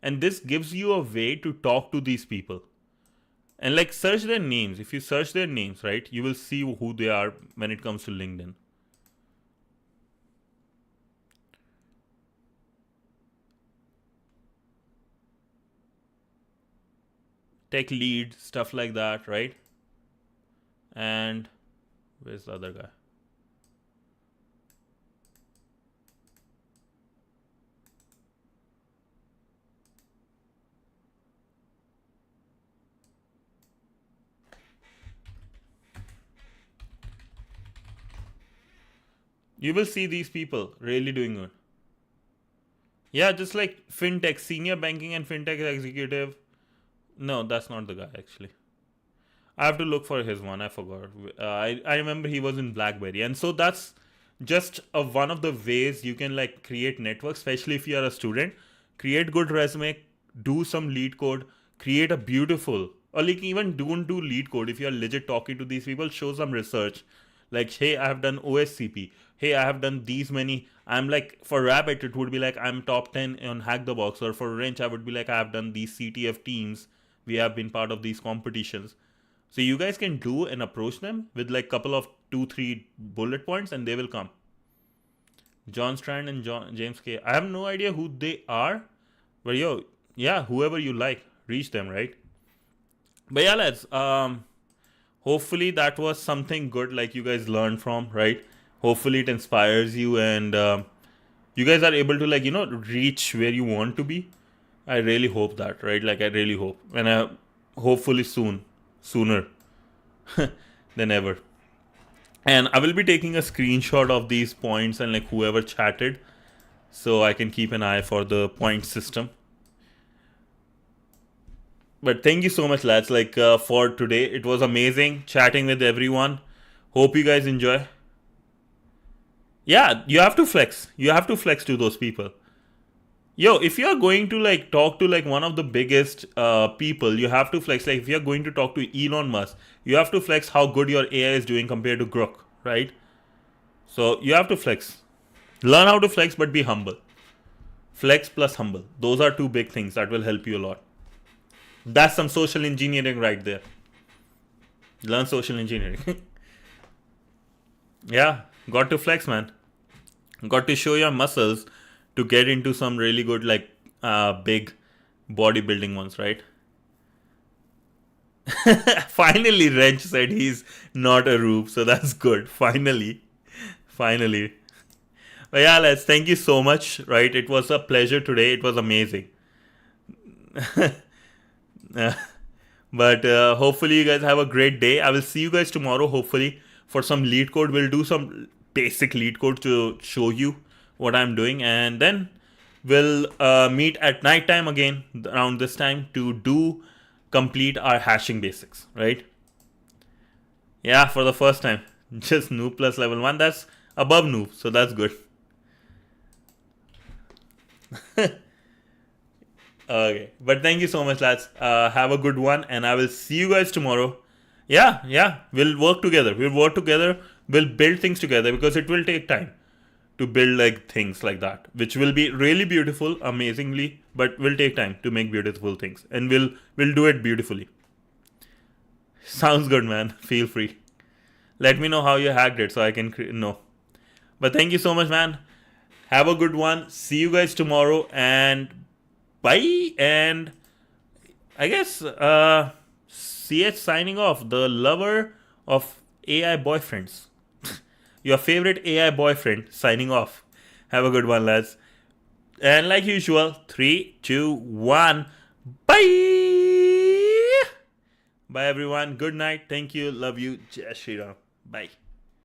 And this gives you a way to talk to these people. And like search their names. If you search their names, right, you will see who they are when it comes to LinkedIn. Tech lead, stuff like that, right? And where's the other guy? You will see these people really doing good. Yeah, just like fintech, senior banking and fintech executive. No, that's not the guy actually. I have to look for his one. I forgot. I remember he was in BlackBerry. And so that's just one of the ways you can like create networks, especially if you are a student. Create good resume, do some lead code, create a beautiful, or like even don't do lead code. If you are legit talking to these people, show some research. Like, hey, I have done OSCP. Hey, I have done these many. I'm like, for Rabbit, it would be like, I'm top 10 on Hack the Box. Or for Wrench, I would be like, I have done these CTF teams. We have been part of these competitions. So you guys can do and approach them with like couple of 2-3 bullet points and they will come. John Strand and James K. I have no idea who they are. But yo, yeah, whoever you like, reach them, right? But yeah, lads, hopefully that was something good like you guys learned from, right? Hopefully it inspires you and you guys are able to like, you know, reach where you want to be. I really hope that, right? Like I really hope. And hopefully sooner than ever. And I will be taking a screenshot of these points and like whoever chatted, so I can keep an eye for the point system. But thank you so much, lads, like for today. It was amazing chatting with everyone. Hope you guys enjoy. Yeah, you have to flex. You have to flex to those people. Yo, if you're going to like talk to like one of the biggest people, you have to flex. Like if you're going to talk to Elon Musk, you have to flex how good your AI is doing compared to Grok, right? So you have to flex. Learn how to flex, but be humble. Flex plus humble. Those are two big things that will help you a lot. That's some social engineering right there. Learn social engineering. Yeah, got to flex, man. Got to show your muscles to get into some really good, like, big bodybuilding ones, right? Finally, Wrench said he's not a rube, so that's good. Finally. But yeah, lads, thank you so much, right? It was a pleasure today. It was amazing. But hopefully you guys have a great day. I will see you guys tomorrow, hopefully, for some lead code. We'll do some basic lead code to show you what I'm doing. And then we'll meet at night time again, around this time, to complete our hashing basics, right? Yeah, for the first time. Just noob plus level 1. That's above noob, so that's good. Okay, but thank you so much, lads. Have a good one, and I will see you guys tomorrow. Yeah, we'll work together. We'll build things together, because it will take time to build like things like that, which will be really beautiful, amazingly, but will take time to make beautiful things, and we'll do it beautifully. Sounds good, man. Feel free. Let me know how you hacked it so I can know. But thank you so much, man. Have a good one. See you guys tomorrow, and bye. And I guess CH signing off, the lover of AI boyfriends. Your favorite AI boyfriend signing off. Have a good one, lads. And like usual, 3, 2, 1. Bye. Bye, everyone. Good night. Thank you. Love you. Jai Shri Ram. Bye.